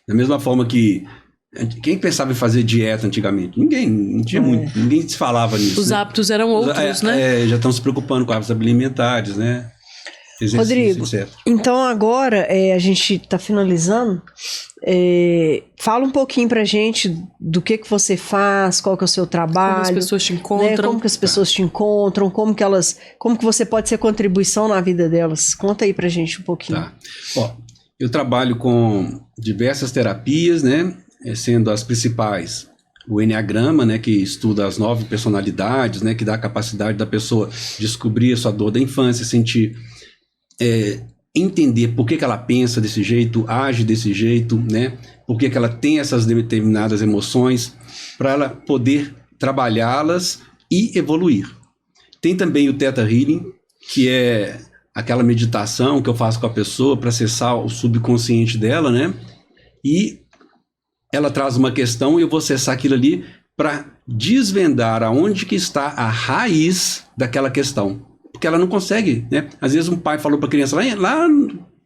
Speaker 3: Da mesma forma que... Quem pensava em fazer dieta antigamente? Ninguém, não tinha muito, ninguém se falava nisso.
Speaker 1: Os hábitos eram outros, né?
Speaker 3: Já estão se preocupando com hábitos alimentares, né?
Speaker 2: Rodrigo, etc. Então agora a gente está finalizando. Fala um pouquinho pra gente do que você faz, qual que é o seu trabalho.
Speaker 1: Como as pessoas te encontram.
Speaker 2: Né? Como que as pessoas te encontram, como que você pode ser contribuição na vida delas. Conta aí pra gente um pouquinho.
Speaker 3: Tá. Eu trabalho com diversas terapias, né? Sendo as principais o Enneagrama, né, que estuda as 9 personalidades, né, que dá a capacidade da pessoa descobrir a sua dor da infância, sentir entender por que ela pensa desse jeito, age desse jeito, né? Por que ela tem essas determinadas emoções, para ela poder trabalhá-las e evoluir. Tem também o Theta Healing, que é aquela meditação que eu faço com a pessoa para acessar o subconsciente dela, né? E ela traz uma questão e eu vou acessar aquilo ali para desvendar aonde que está a raiz daquela questão. Porque ela não consegue, né? Às vezes um pai falou para a criança lá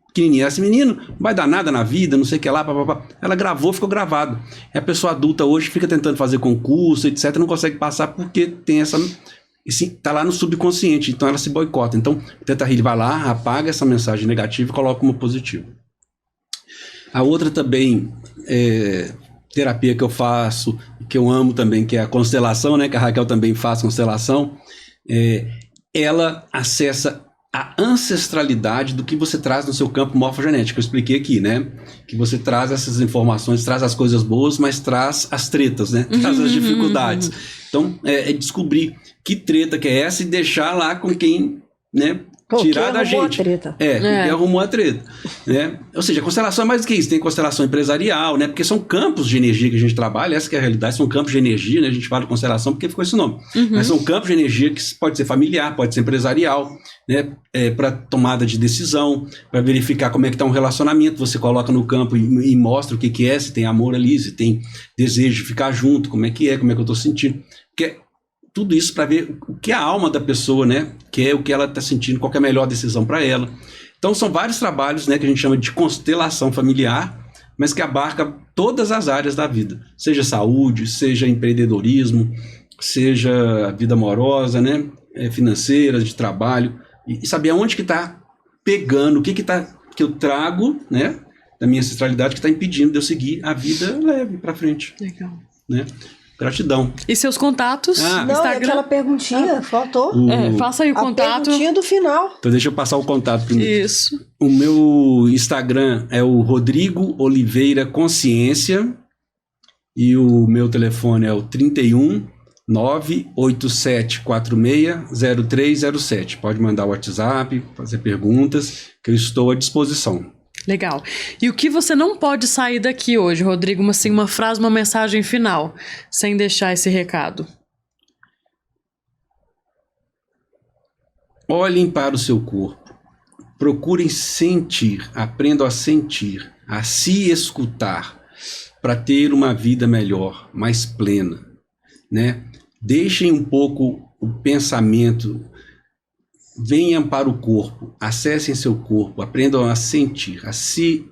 Speaker 3: pequenininha, esse menino não vai dar nada na vida, não sei o que lá, papapá. Ela gravou, ficou gravado. E a pessoa adulta hoje fica tentando fazer concurso, etc, não consegue passar porque tem essa... tá lá no subconsciente, então ela se boicota. Então o Theta Healing vai lá, apaga essa mensagem negativa e coloca como positiva. A outra também terapia que eu faço, que eu amo também, que é a constelação, né? Que a Raquel também faz constelação. Ela acessa a ancestralidade do que você traz no seu campo morfogenético. Eu expliquei aqui, né? Que você traz essas informações, traz as coisas boas, mas traz as tretas, né? Traz as dificuldades. Então, descobrir que treta que é essa e deixar lá com quem, né? Tirar da gente.
Speaker 2: A treta.
Speaker 3: Quem arrumou a treta. Né? Ou seja, a constelação é mais do que isso. Tem constelação empresarial, né? Porque são campos de energia que a gente trabalha. Essa que é a realidade. São campos de energia, né? A gente fala de constelação porque ficou esse nome. Mas são campos de energia que pode ser familiar, pode ser empresarial, né? Para tomada de decisão, para verificar como é que está um relacionamento. Você coloca no campo e mostra o que é, se tem amor ali, se tem desejo de ficar junto, como é que eu estou sentindo. Porque tudo isso para ver o que é a alma da pessoa, né? Que é o que ela está sentindo, qual que é a melhor decisão para ela. Então são vários trabalhos, né, que a gente chama de constelação familiar, mas que abarca todas as áreas da vida. Seja saúde, seja empreendedorismo, seja vida amorosa, né? Financeira, de trabalho. E saber aonde que está pegando, o que eu trago, né? Da minha ancestralidade que está impedindo de eu seguir a vida leve para frente.
Speaker 1: Legal.
Speaker 3: Né? Gratidão.
Speaker 1: E seus contatos?
Speaker 2: Não,
Speaker 1: Instagram?
Speaker 2: e aquela perguntinha, faltou.
Speaker 1: Faça aí o contato.
Speaker 2: A perguntinha do final.
Speaker 3: Então deixa eu passar o contato primeiro.
Speaker 1: Isso.
Speaker 3: O meu Instagram é o Rodrigo Oliveira Consciência e o meu telefone é o 31 987460307. Pode mandar o WhatsApp, fazer perguntas, que eu estou à disposição.
Speaker 1: Legal. E o que você não pode sair daqui hoje, Rodrigo? Uma frase, uma mensagem final, sem deixar esse recado.
Speaker 3: Olhem para o seu corpo. Procurem sentir, aprendam a sentir, a se escutar, para ter uma vida melhor, mais plena, né? Deixem um pouco o pensamento, venham para o corpo, acessem seu corpo, aprendam a sentir, a se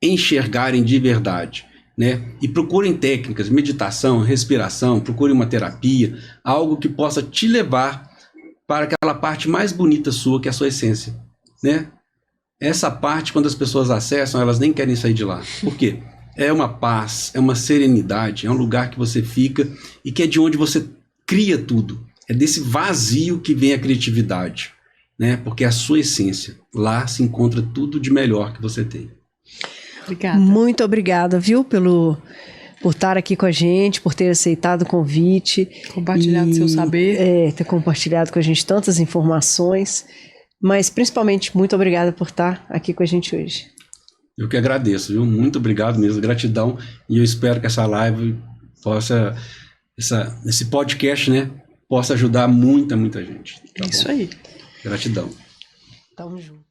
Speaker 3: enxergarem de verdade, né? E procurem técnicas, meditação, respiração, procurem uma terapia, algo que possa te levar para aquela parte mais bonita sua, que é a sua essência, né? Essa parte, quando as pessoas acessam, elas nem querem sair de lá. Por quê? É uma paz, é uma serenidade, é um lugar que você fica e que é de onde você cria tudo. É desse vazio que vem a criatividade, né? Porque é a sua essência. Lá se encontra tudo de melhor que você tem.
Speaker 1: Obrigada.
Speaker 2: Muito obrigada, viu, por estar aqui com a gente, por ter aceitado o convite.
Speaker 1: Compartilhado seu saber.
Speaker 2: Ter compartilhado com a gente tantas informações. Mas, principalmente, muito obrigada por estar aqui com a gente hoje.
Speaker 3: Eu que agradeço, viu? Muito obrigado mesmo, gratidão. E eu espero que essa live possa, esse podcast, né, possa ajudar muita gente. Tá
Speaker 1: Isso
Speaker 3: bom?
Speaker 1: aí.
Speaker 3: Gratidão.
Speaker 2: Tamo junto.